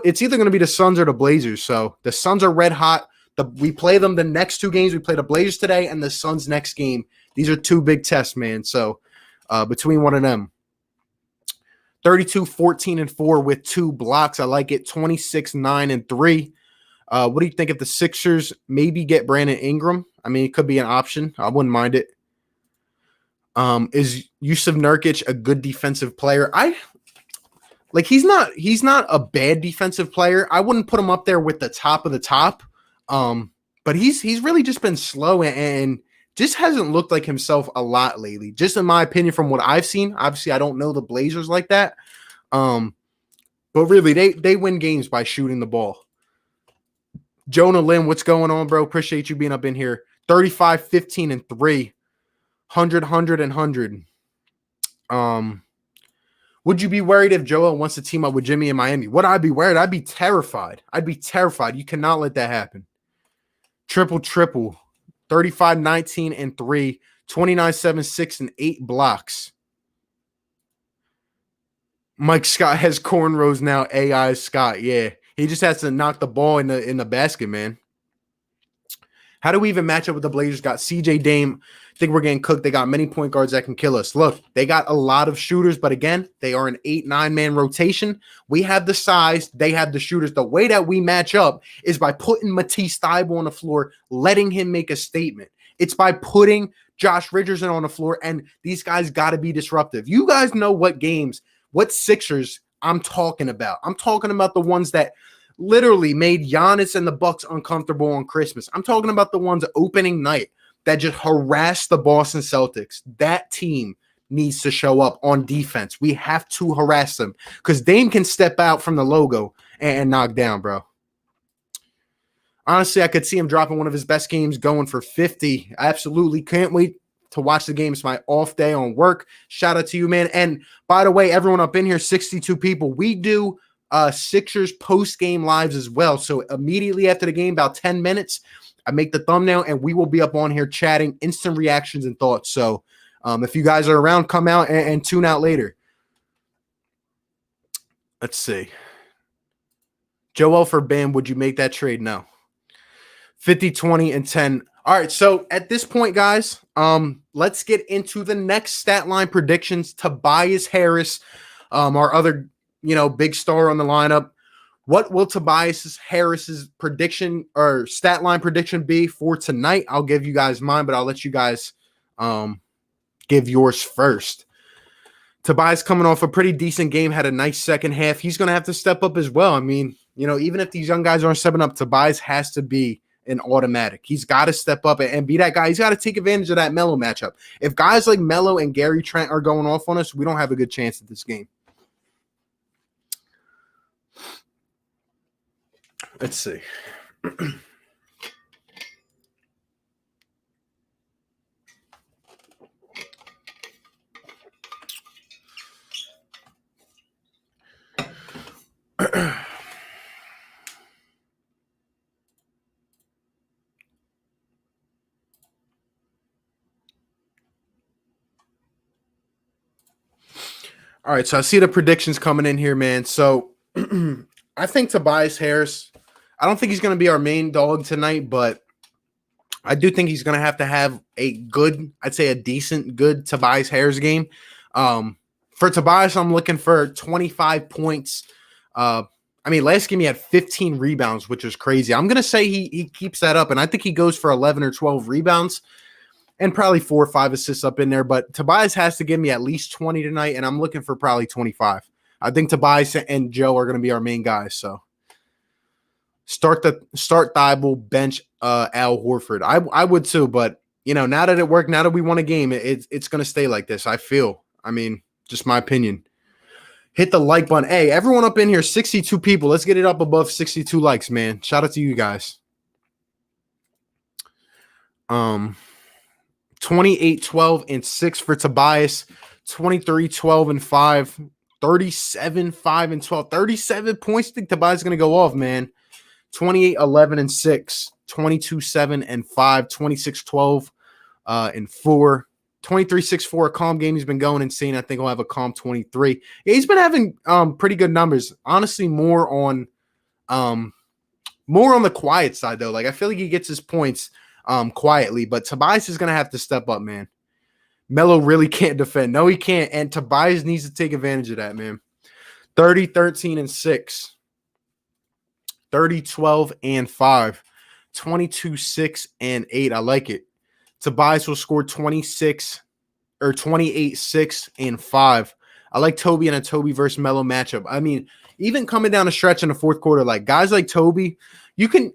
it's either going to be the Suns or the Blazers. So the Suns are red hot. We play them the next 2 games. We play the Blazers today and the Suns next game. These are 2 big tests, man. So between one of them. 32, 14, and 4 with 2 blocks. I like it. 26, 9, and 3. What do you think if the Sixers maybe get Brandon Ingram? I mean, it could be an option. I wouldn't mind it. Is Yusuf Nurkic a good defensive player? He's not a bad defensive player. I wouldn't put him up there with the top of the top. But he's really just been slow and just hasn't looked like himself a lot lately. Just in my opinion, from what I've seen. Obviously, I don't know the Blazers like that. But really, they win games by shooting the ball. Jonah Lynn, what's going on, bro? Appreciate you being up in here. 35, 15, and 3. 100, 100, and 100. Would you be worried if Joel wants to team up with Jimmy in Miami? Would I be worried? I'd be terrified. You cannot let that happen. Triple. 35, 19, and 3. 29, 7, 6, and 8 blocks. Mike Scott has cornrows now. AI Scott. Yeah. He just has to knock the ball in the basket, man. How do we even match up with the Blazers? Got CJ Dame. I think we're getting cooked. They got many point guards that can kill us. Look, they got a lot of shooters, but again, they are an 8-9-man rotation. We have the size. They have the shooters. The way that we match up is by putting Matisse Thybulle on the floor, letting him make a statement. It's by putting Josh Richardson on the floor, and these guys got to be disruptive. You guys know what Sixers I'm talking about. I'm talking about the ones that literally made Giannis and the Bucks uncomfortable on Christmas. I'm talking about the ones opening night that just harassed the Boston Celtics. That team needs to show up on defense. We have to harass them because Dame can step out from the logo and knock down, bro. Honestly, I could see him dropping one of his best games, going for 50. I absolutely can't wait to watch the game. It's my off day on work. Shout out to you, man. And by the way, everyone up in here, 62 people, we do Sixers post-game lives as well. So immediately after the game, about 10 minutes, I make the thumbnail and we will be up on here chatting instant reactions and thoughts. So if you guys are around, come out and tune out later. Let's see. Joel for Bam, would you make that trade? No. 50, 20, and 10. All right, so at this point, guys, let's get into the next stat line predictions. Tobias Harris, our other, big star on the lineup. What will Tobias Harris's prediction or stat line prediction be for tonight? I'll give you guys mine, but I'll let you guys give yours first. Tobias coming off a pretty decent game, had a nice second half. He's going to have to step up as well. I mean, even if these young guys aren't stepping up, Tobias has to be an automatic. He's got to step up and be that guy. He's got to take advantage of that Melo matchup. If guys like Melo and Gary Trent are going off on us, we don't have a good chance at this game. Let's see. All right, so I see the predictions coming in here, man. So I think Tobias Harris, I don't think he's going to be our main dog tonight, but I do think he's going to have a good, I'd say a decent, good Tobias Harris game. For Tobias, I'm looking for 25 points. Last game he had 15 rebounds, which is crazy. I'm going to say he keeps that up, and I think he goes for 11 or 12 rebounds and probably 4 or 5 assists up in there. But Tobias has to give me at least 20 tonight, and I'm looking for probably 25. I think Tobias and Joe are going to be our main guys, so. Start Thibault, bench Al Horford. I would too, but now that it worked, now that we won a game, it's gonna stay like this. I feel. I mean, just my opinion. Hit the like button. Hey, everyone up in here, 62 people. Let's get it up above 62 likes, man. Shout out to you guys. 28, 12, and 6 for Tobias. 23, 12, and 5. 37, 5, and 12. 37 points. I think Tobias is going to go off, man. 28, 11, and 6. 22, 7, and 5. 26, 12, and 4. 23, 6, 4. A calm game. He's been going insane. I think he'll have a calm 23. Yeah, he's been having pretty good numbers. Honestly, more on the quiet side, though. Like, I feel like he gets his points quietly, but Tobias is going to have to step up, man. Melo really can't defend. No, he can't, and Tobias needs to take advantage of that, man. 30, 13, and 6. 30, 12, and 5. 22, 6, and 8. I like it. Tobias will score 28, 6, and 5. I like Toby and a Toby versus Melo matchup. I mean, even coming down a stretch in the fourth quarter, like guys like Toby,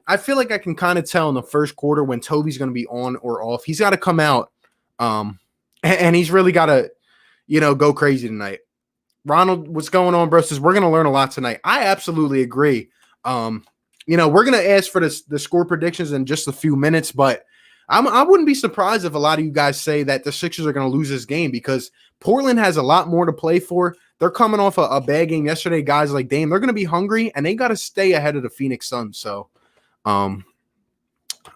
I feel like I can kind of tell in the first quarter when Toby's going to be on or off. He's got to come out, and he's really got to, go crazy tonight. Ronald, what's going on, bro? Says we're going to learn a lot tonight. I absolutely agree. We're going to ask for the score predictions in just a few minutes, but I wouldn't be surprised if a lot of you guys say that the Sixers are going to lose this game because Portland has a lot more to play for. They're coming off a bad game yesterday. Guys like Dame, they're going to be hungry, and they got to stay ahead of the Phoenix Suns. So, I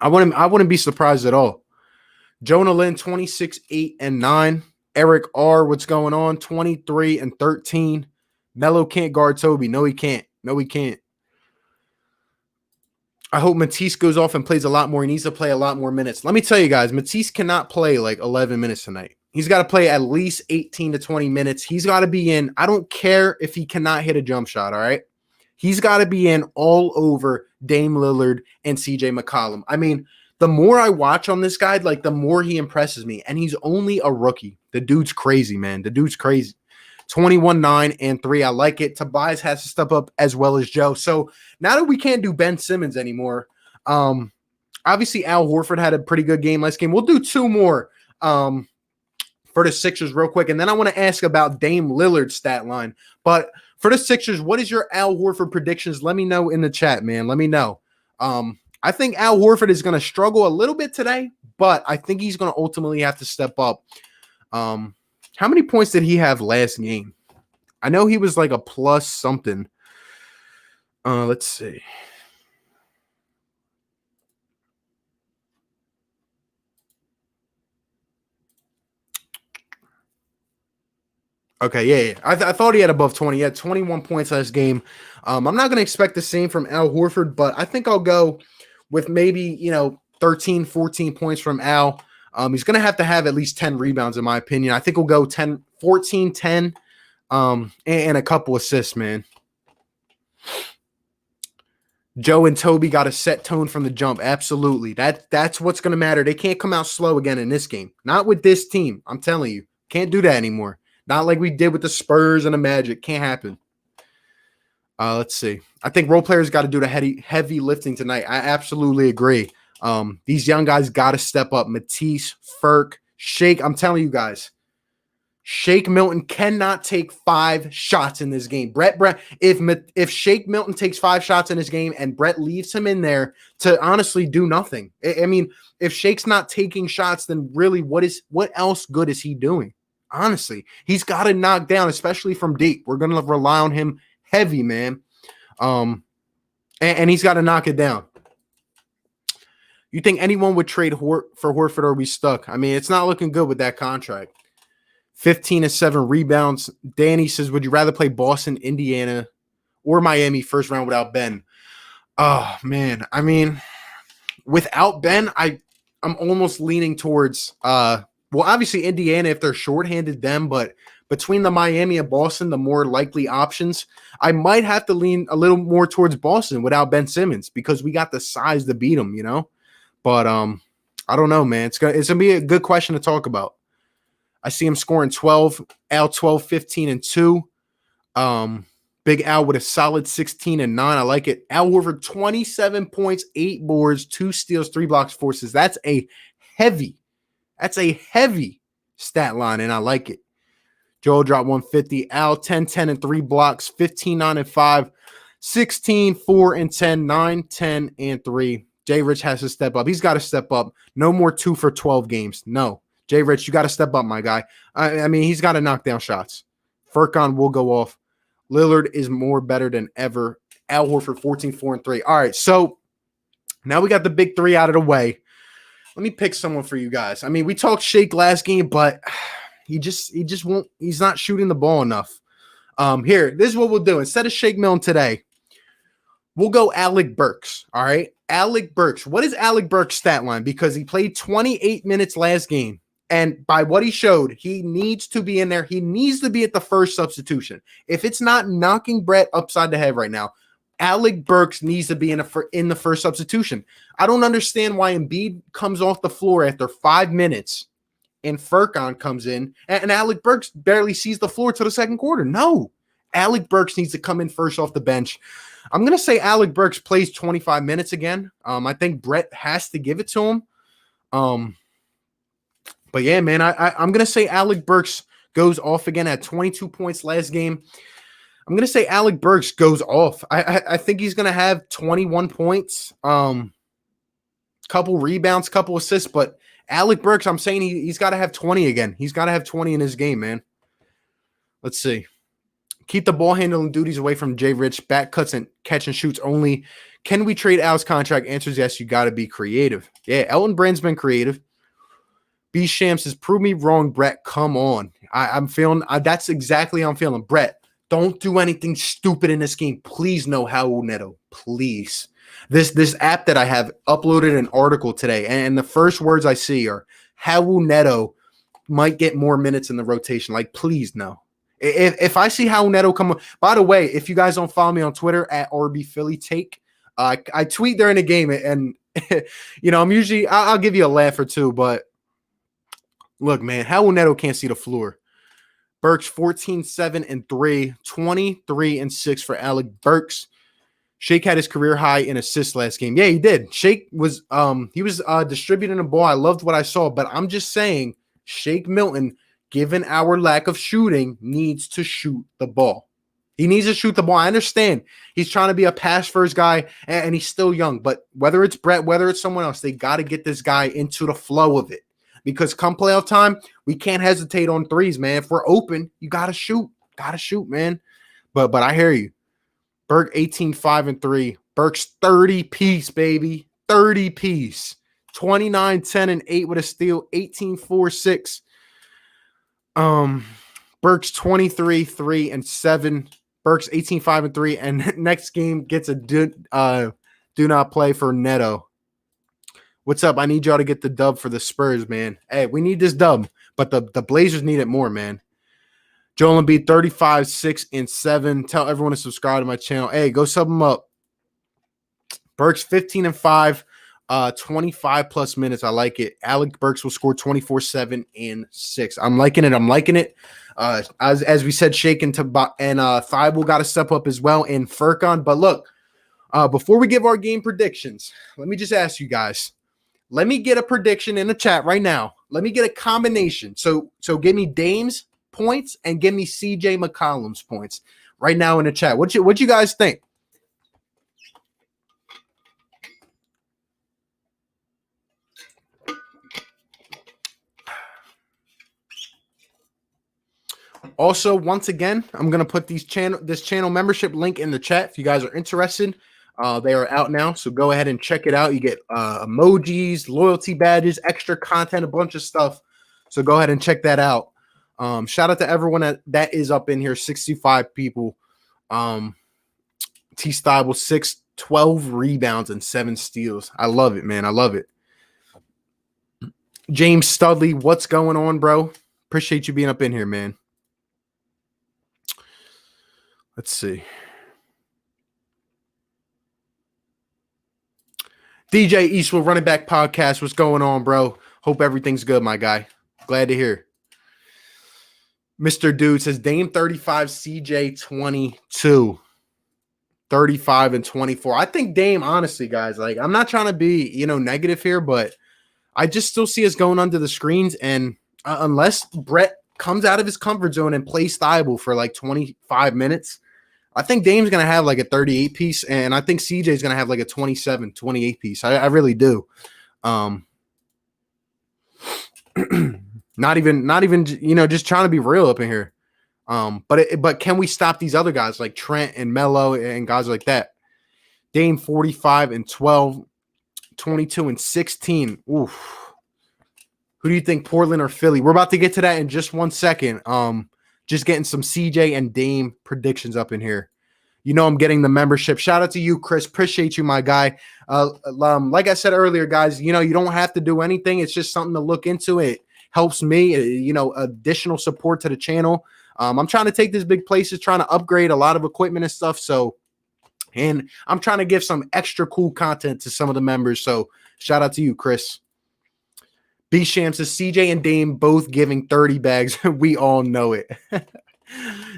wouldn't be surprised at all. Jonah Lynn, 26, 8, and 9. Eric R, what's going on? 23 and 13. Melo can't guard Toby. No, he can't. I hope Matisse goes off and plays a lot more. He needs to play a lot more minutes. Let me tell you guys, Matisse cannot play like 11 minutes tonight. He's got to play at least 18 to 20 minutes. He's got to be in. I don't care if he cannot hit a jump shot, all right? He's got to be in all over Dame Lillard and CJ McCollum. I mean, the more I watch on this guy, like the more he impresses me. And he's only a rookie. The dude's crazy, man. The dude's crazy. 21, 9, and 3. I like it. Tobias has to step up as well as Joe. So now that we can't do Ben Simmons anymore, obviously Al Horford had a pretty good game last game. We'll do 2 more for the Sixers real quick. And then I want to ask about Dame Lillard's stat line. But for the Sixers, what is your Al Horford predictions? Let me know in the chat, man. Let me know. I think Al Horford is going to struggle a little bit today, but I think he's going to ultimately have to step up. How many points did he have last game? I know he was like a plus something. Let's see. Okay, yeah. I thought he had above 20. He had 21 points last game. I'm not going to expect the same from Al Horford, but I think I'll go with maybe, 13, 14 points from Al. He's going to have at least 10 rebounds, in my opinion. I think we'll go 10, 14, 10, and a couple assists, man. Joe and Toby got a set tone from the jump. Absolutely. That's what's going to matter. They can't come out slow again in this game. Not with this team. I'm telling you. Can't do that anymore. Not like we did with the Spurs and the Magic. Can't happen. Let's see. I think role players got to do the heavy lifting tonight. I absolutely agree. These young guys got to step up. Matisse, Furk, Shake. I'm telling you guys, Shake Milton cannot take 5 shots in this game. Brett, if Shake Milton takes 5 shots in this game and Brett leaves him in there to honestly do nothing. I mean, if Shake's not taking shots, then really what else good is he doing? Honestly, he's got to knock down, especially from deep. We're going to rely on him heavy, man. And he's got to knock it down. You think anyone would trade for Horford or be stuck? I mean, it's not looking good with that contract. 15 and 7 rebounds. Danny says, would you rather play Boston, Indiana, or Miami first round without Ben? Oh, man. I mean, without Ben, I'm almost leaning towards obviously Indiana if they're shorthanded them, but between the Miami and Boston, the more likely options, I might have to lean a little more towards Boston without Ben Simmons because we got the size to beat them, But I don't know, man. It's gonna be a good question to talk about. I see him scoring 12, Al 12, 15, and 2. Big Al with a solid 16 and 9. I like it. Al Horford, 27 points, 8 boards, 2 steals, 3 blocks, 4 assists. That's a heavy stat line, and I like it. Joel dropped 150. Al, 10, 10, and 3 blocks, 15, 9, and 5, 16, 4, and 10, 9, 10, and 3. Jay Rich has to step up. He's got to step up. No more 2 for 12 games. No. Jay Rich, you got to step up, my guy. I mean, he's got to knock down shots. Furkan will go off. Lillard is more better than ever. Al Horford, 14, 4, and 3. All right, so now we got the big 3 out of the way. Let me pick someone for you guys. I mean, we talked Shake last game, but he just won't. He's not shooting the ball enough. Here, this is what we'll do. Instead of Shake Milton today, we'll go Alec Burks. All right, Alec Burks. What is Alec Burks' stat line? Because he played 28 minutes last game, and by what he showed, he needs to be in there. He needs to be at the first substitution. If it's not knocking Brett upside the head right now, Alec Burks needs to be in the first substitution. I don't understand why Embiid comes off the floor after 5 minutes and Furkan comes in and Alec Burks barely sees the floor till the second quarter. No, Alec Burks needs to come in first off the bench. I'm going to say Alec Burks plays 25 minutes again. I think Brett has to give it to him. But yeah, man, I'm going to say Alec Burks goes off again at 22 points last game. I'm going to say Alec Burks goes off. I think he's going to have 21 points, couple rebounds, couple assists. But Alec Burks, I'm saying he's got to have 20 again. He's got to have 20 in his game, man. Let's see. Keep the ball handling duties away from Jay Rich. Back cuts and catch and shoots only. Can we trade Al's contract? Answers yes. You got to be creative. Yeah, Elton Brand's been creative. B. Shams says, prove me wrong, Brett. Come on. I'm feeling that's exactly how I'm feeling. Brett, don't do anything stupid in this game. Please, no Raul Neto. Please. This app that I have uploaded an article today, and the first words I see are Raul Neto might get more minutes in the rotation. Like, please, no. If I see Raul Neto come, by the way, if you guys don't follow me on Twitter at RB Philly Take, I tweet during the game, and you know, I'll give you a laugh or two, but look, man, Raul Neto can't see the floor. Burks 14, 7, and 3, 23 and 6 for Alec Burks. Shake had his career high in assists last game. Yeah, he did. Shake was distributing the ball. I loved what I saw, but I'm just saying Shake Milton, given our lack of shooting, needs to shoot the ball. He needs to shoot the ball. I understand he's trying to be a pass first guy, and he's still young, but whether it's Brett, whether it's someone else, they got to get this guy into the flow of it. Because come playoff time, we can't hesitate on threes, man. If we're open, you got to shoot. Got to shoot, man. But I hear you. Burke 18, 5, and 3. Burke's 30-piece, baby. 30-piece. 29, 10, and 8 with a steal. 18, 4, 6. Burke's 23, 3, and 7. Burke's 18, 5, and 3. And next game gets a do not play for Neto. What's up? I need y'all to get the dub for the Spurs, man. Hey, we need this dub, but the Blazers need it more, man. Joel Embiid, 35, 6, and 7. Tell everyone to subscribe to my channel. Hey, go sub them up. Burks, 15 and 5, 25 plus minutes. I like it. Alec Burks will score 24, 7, and 6. I'm liking it. As we said, Shake and Thibault got to step up as well, and Furkan. But look, before we give our game predictions, let me just ask you guys. Let me get a prediction in the chat right now. Let me get a combination. So give me Dame's points and give me CJ McCollum's points right now in the chat. What you guys think? Also, once again, I'm going to put this channel membership link in the chat if you guys are interested. They are out now, so go ahead and check it out. You get emojis, loyalty badges, extra content, a bunch of stuff. So go ahead and check that out. Shout out to everyone that is up in here, 65 people. T-Style 6, 12 rebounds, and 7 steals. I love it, man. I love it. James Studley, what's going on, bro? Appreciate you being up in here, man. Let's see. DJ Eastwood, Running Back Podcast. What's going on, bro? Hope everything's good, my guy. Glad to hear. Mr. Dude says Dame 35, CJ 22. 35 and 24. I think Dame, honestly, guys, like I'm not trying to be, negative here, but I just still see us going under the screens. And unless Brett comes out of his comfort zone and plays Thibault for like 25 minutes, I think Dame's going to have like a 38 piece. And I think CJ is going to have like a 27, 28 piece. I really do. Not even, just trying to be real up in here. But can we stop these other guys like Trent and Melo and guys like that? Dame 45 and 12, 22 and 16. Oof. Who do you think, Portland or Philly? We're about to get to that in just 1 second. Just getting some CJ and Dame predictions up in here. I'm getting the membership. Shout out to you, Chris. Appreciate you, my guy. Like I said earlier, guys, you don't have to do anything. It's just something to look into. It helps me, additional support to the channel. I'm trying to take this big places, trying to upgrade a lot of equipment and stuff. And I'm trying to give some extra cool content to some of the members. So shout out to you, Chris. B Sham says CJ and Dame both giving 30 bags. We all know it.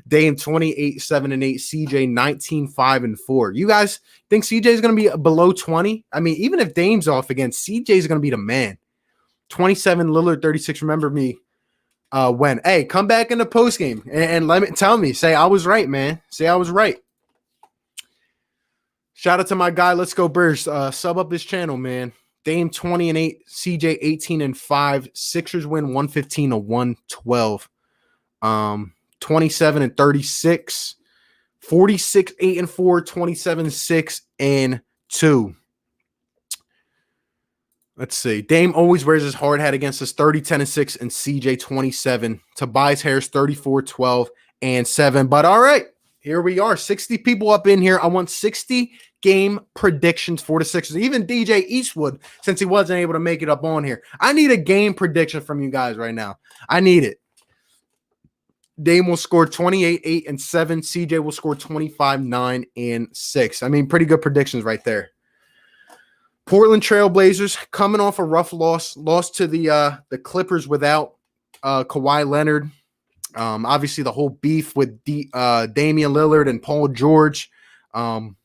Dame 28, 7 and 8, CJ 19, 5 and 4. You guys think CJ is going to be below 20? I mean, even if Dame's off again, CJ is going to be the man. 27, Lillard 36. Remember me when? Hey, come back in the post game and tell me. Say I was right, man. Say I was right. Shout out to my guy. Let's go Birds. Sub up this channel, man. Dame 20 and 8, CJ 18 and 5. Sixers win 115 to 112. 27 and 36. 46, 8 and 4, 27, 6 and 2. Let's see. Dame always wears his hard hat against us. 30, 10 and 6 and CJ 27. Tobias Harris 34, 12 and 7. But all right, here we are. 60 people up in here. I want 60 game predictions for the Sixers. Even DJ Eastwood, since he wasn't able to make it up on here. I need a game prediction from you guys right now. I need it. Dame will score 28, 8 and 7. CJ will score 25, 9 and 6. I mean, pretty good predictions right there. Portland Trailblazers coming off a rough loss to the Clippers without Kawhi Leonard. Obviously, the whole beef with Damian Lillard and Paul George. And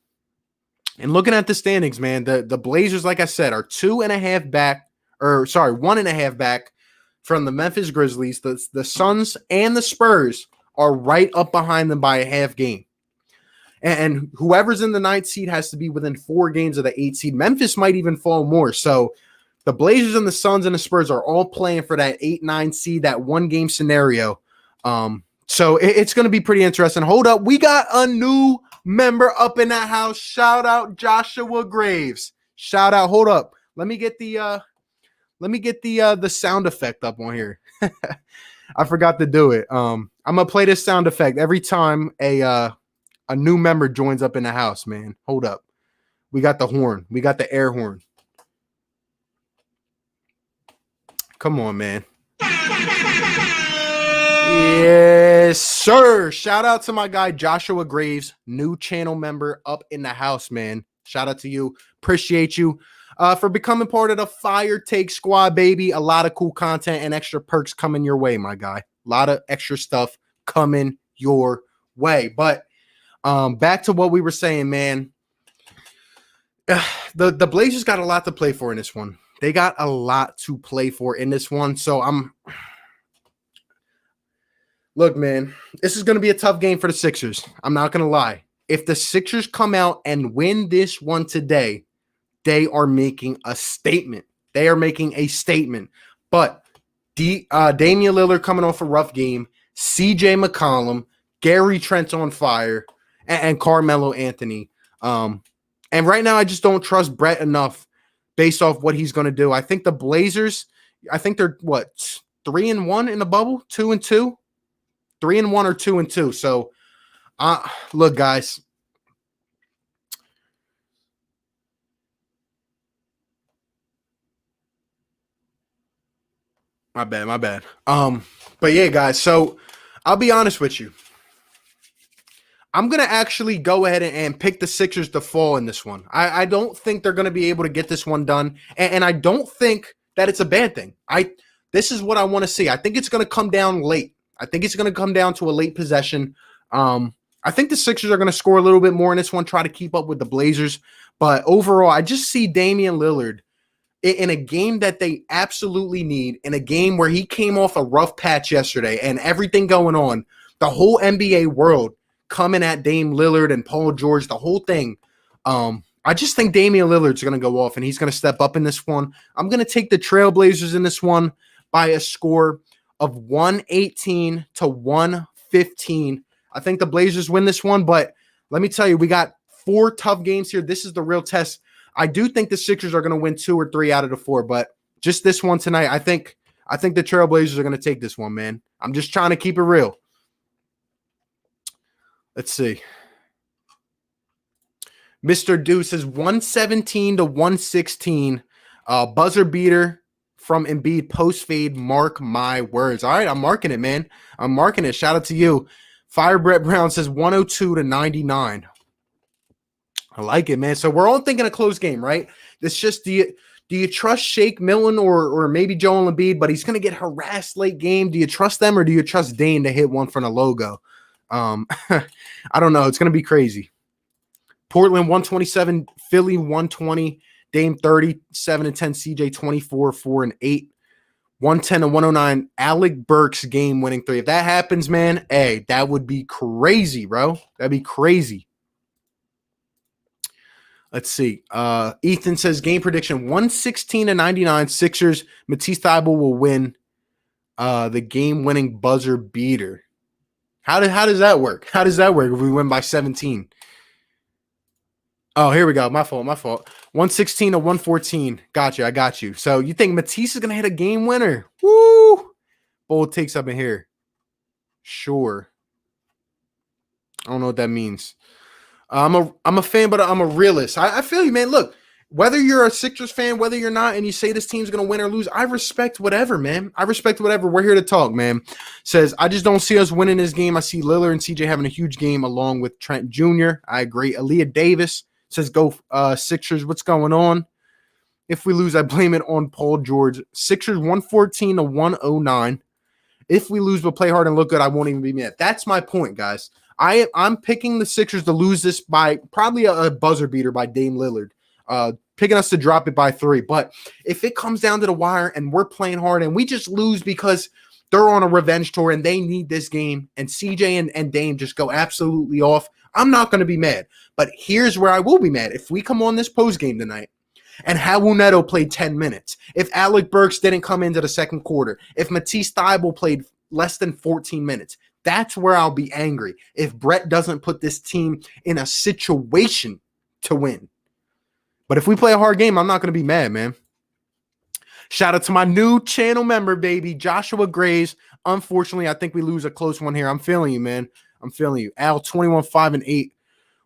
looking at the standings, man, the Blazers, like I said, are 1.5 back from the Memphis Grizzlies. The Suns and the Spurs are right up behind them by a half game. And whoever's in the 9th seed has to be within 4 games of the 8th seed. Memphis might even fall more. So the Blazers and the Suns and the Spurs are all playing for that 8-9 seed, that 1-game scenario. So it's going to be pretty interesting. Hold up. We got a new member up in that house. Shout out Joshua Graves. Shout out. Hold up. Let me get the sound effect up on here. I forgot to do it. I'm going to play this sound effect every time a new member joins up in the house, man. Hold up. We got the horn. We got the air horn. Come on, man. Yes, sir. Shout out to my guy, Joshua Graves, new channel member up in the house, man. Shout out to you. Appreciate you for becoming part of the Fire Take Squad, baby. A lot of cool content and extra perks coming your way, my guy. A lot of extra stuff coming your way. But back to what we were saying, man. The Blazers got a lot to play for in this one. They got a lot to play for in this one. So look, man, this is going to be a tough game for the Sixers. I'm not going to lie. If the Sixers come out and win this one today, they are making a statement. They are making a statement. But Damian Lillard coming off a rough game, CJ McCollum, Gary Trent on fire, and Carmelo Anthony. And right now, I just don't trust Brett enough based off what he's going to do. I think the Blazers, I think they're, 3-1 in the bubble? 2-2? 3-1 or 2-2. So, look, guys. My bad. But yeah, guys. So, I'll be honest with you. I'm going to actually go ahead and pick the Sixers to fall in this one. I don't think they're going to be able to get this one done. And I don't think that it's a bad thing. This is what I want to see. I think it's going to come down late. I think it's going to come down to a late possession. I think the Sixers are going to score a little bit more in this one, try to keep up with the Blazers. But overall, I just see Damian Lillard in a game that they absolutely need, in a game where he came off a rough patch yesterday and everything going on, the whole NBA world coming at Dame Lillard and Paul George, the whole thing. I just think Damian Lillard's going to go off and he's going to step up in this one. I'm going to take the Trailblazers in this one by a score of 118 to 115. I think the Blazers win this one, but let me tell you, we got 4 tough games here. This is the real test. I do think the Sixers are going to win 2 or 3 out of the 4, but just this one tonight, I think the Trailblazers are going to take this one, man. I'm just trying to keep it real. Let's see. Mr. Deuce says 117 to 116. Buzzer beater from Embiid post fade. Mark my words. All right, I'm marking it, man. I'm marking it. Shout out to you. Fire Brett Brown says 102 to 99. I like it, man. So we're all thinking a close game, right? It's just do you trust Shake Milton or maybe Joel Embiid, but he's going to get harassed late game. Do you trust them or do you trust Dane to hit one from the logo? I don't know. It's going to be crazy. Portland 127, Philly 120, Dame 37 and 10, CJ 24, 4 and 8, 110 to 109. Alec Burks game winning 3. If that happens, man, hey, that would be crazy, bro. That'd be crazy. Let's see. Ethan says game prediction 116 to 99. Sixers. Matisse Thybulle will win the game winning buzzer beater. How does that work? How does that work if we win by 17? Oh, here we go. My fault. 116 to 114. Gotcha. I got you. So you think Matisse is going to hit a game winner? Woo! Bold takes up in here. Sure. I don't know what that means. I'm a fan, but I'm a realist. I feel you, man. Look, whether you're a Sixers fan, whether you're not, and you say this team's going to win or lose, I respect whatever, man. I respect whatever. We're here to talk, man. Says, I just don't see us winning this game. I see Lillard and CJ having a huge game along with Trent Jr. I agree. Aaliyah Davis says, go Sixers. What's going on? If we lose, I blame it on Paul George. Sixers 114 to 109. If we lose but play hard and look good, I won't even be mad. That's my point, guys. I'm picking the Sixers to lose this by probably a buzzer beater by Dame Lillard. Picking us to drop it by 3. But if it comes down to the wire and we're playing hard and we just lose because they're on a revenge tour and they need this game and CJ and Dame just go absolutely off, I'm not going to be mad. But here's where I will be mad. If we come on this post game tonight and Raul Neto played 10 minutes, if Alec Burks didn't come into the second quarter, if Matisse Thybulle played less than 14 minutes, that's where I'll be angry. If Brett doesn't put this team in a situation to win. But if we play a hard game, I'm not going to be mad, man. Shout out to my new channel member, baby, Joshua Graves. Unfortunately, I think we lose a close one here. I'm feeling you, man. I'm feeling you. Al, 21, 5 and 8.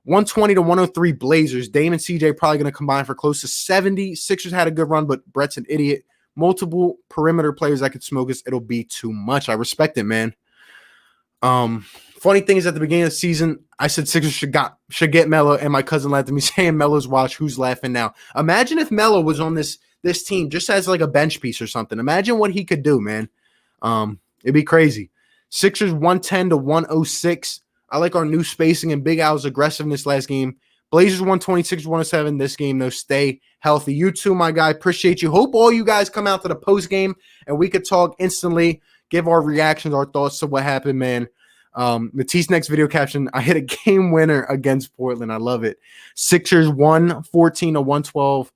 120 to 103 Blazers. Dame and CJ probably going to combine for close to 70. Sixers had a good run, but Brett's an idiot. Multiple perimeter players that could smoke us. It'll be too much. I respect it, man. Funny thing is, at the beginning of the season, I said Sixers should get Melo, and my cousin laughed at me saying Melo's watch. Who's laughing now? Imagine if Melo was on this team just as like a bench piece or something. Imagine what he could do, man. It'd be crazy. Sixers 110 to 106. I like our new spacing and Big Al's aggressiveness last game. Blazers 126 to 107. This game, though, stay healthy. You too, my guy. Appreciate you. Hope all you guys come out to the post game and we could talk instantly. Give our reactions, our thoughts to what happened, man. Matisse next video caption, I hit a game winner against Portland. I love it. Sixers 114 to 112.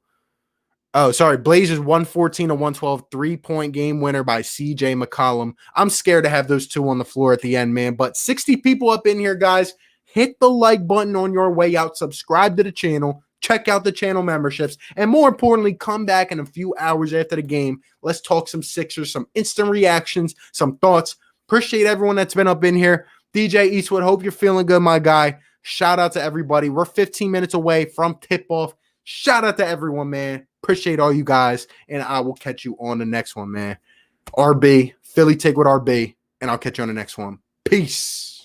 Oh, sorry. Blazers 114 to 112. 3-point game winner by CJ McCollum. I'm scared to have those two on the floor at the end, man. But 60 people up in here, guys. Hit the like button on your way out. Subscribe to the channel. Check out the channel memberships. And more importantly, come back in a few hours after the game. Let's talk some Sixers, some instant reactions, some thoughts. Appreciate everyone that's been up in here. DJ Eastwood, hope you're feeling good, my guy. Shout out to everybody. We're 15 minutes away from tip-off. Shout out to everyone, man. Appreciate all you guys, and I will catch you on the next one, man. RB, Philly Take with RB, and I'll catch you on the next one. Peace.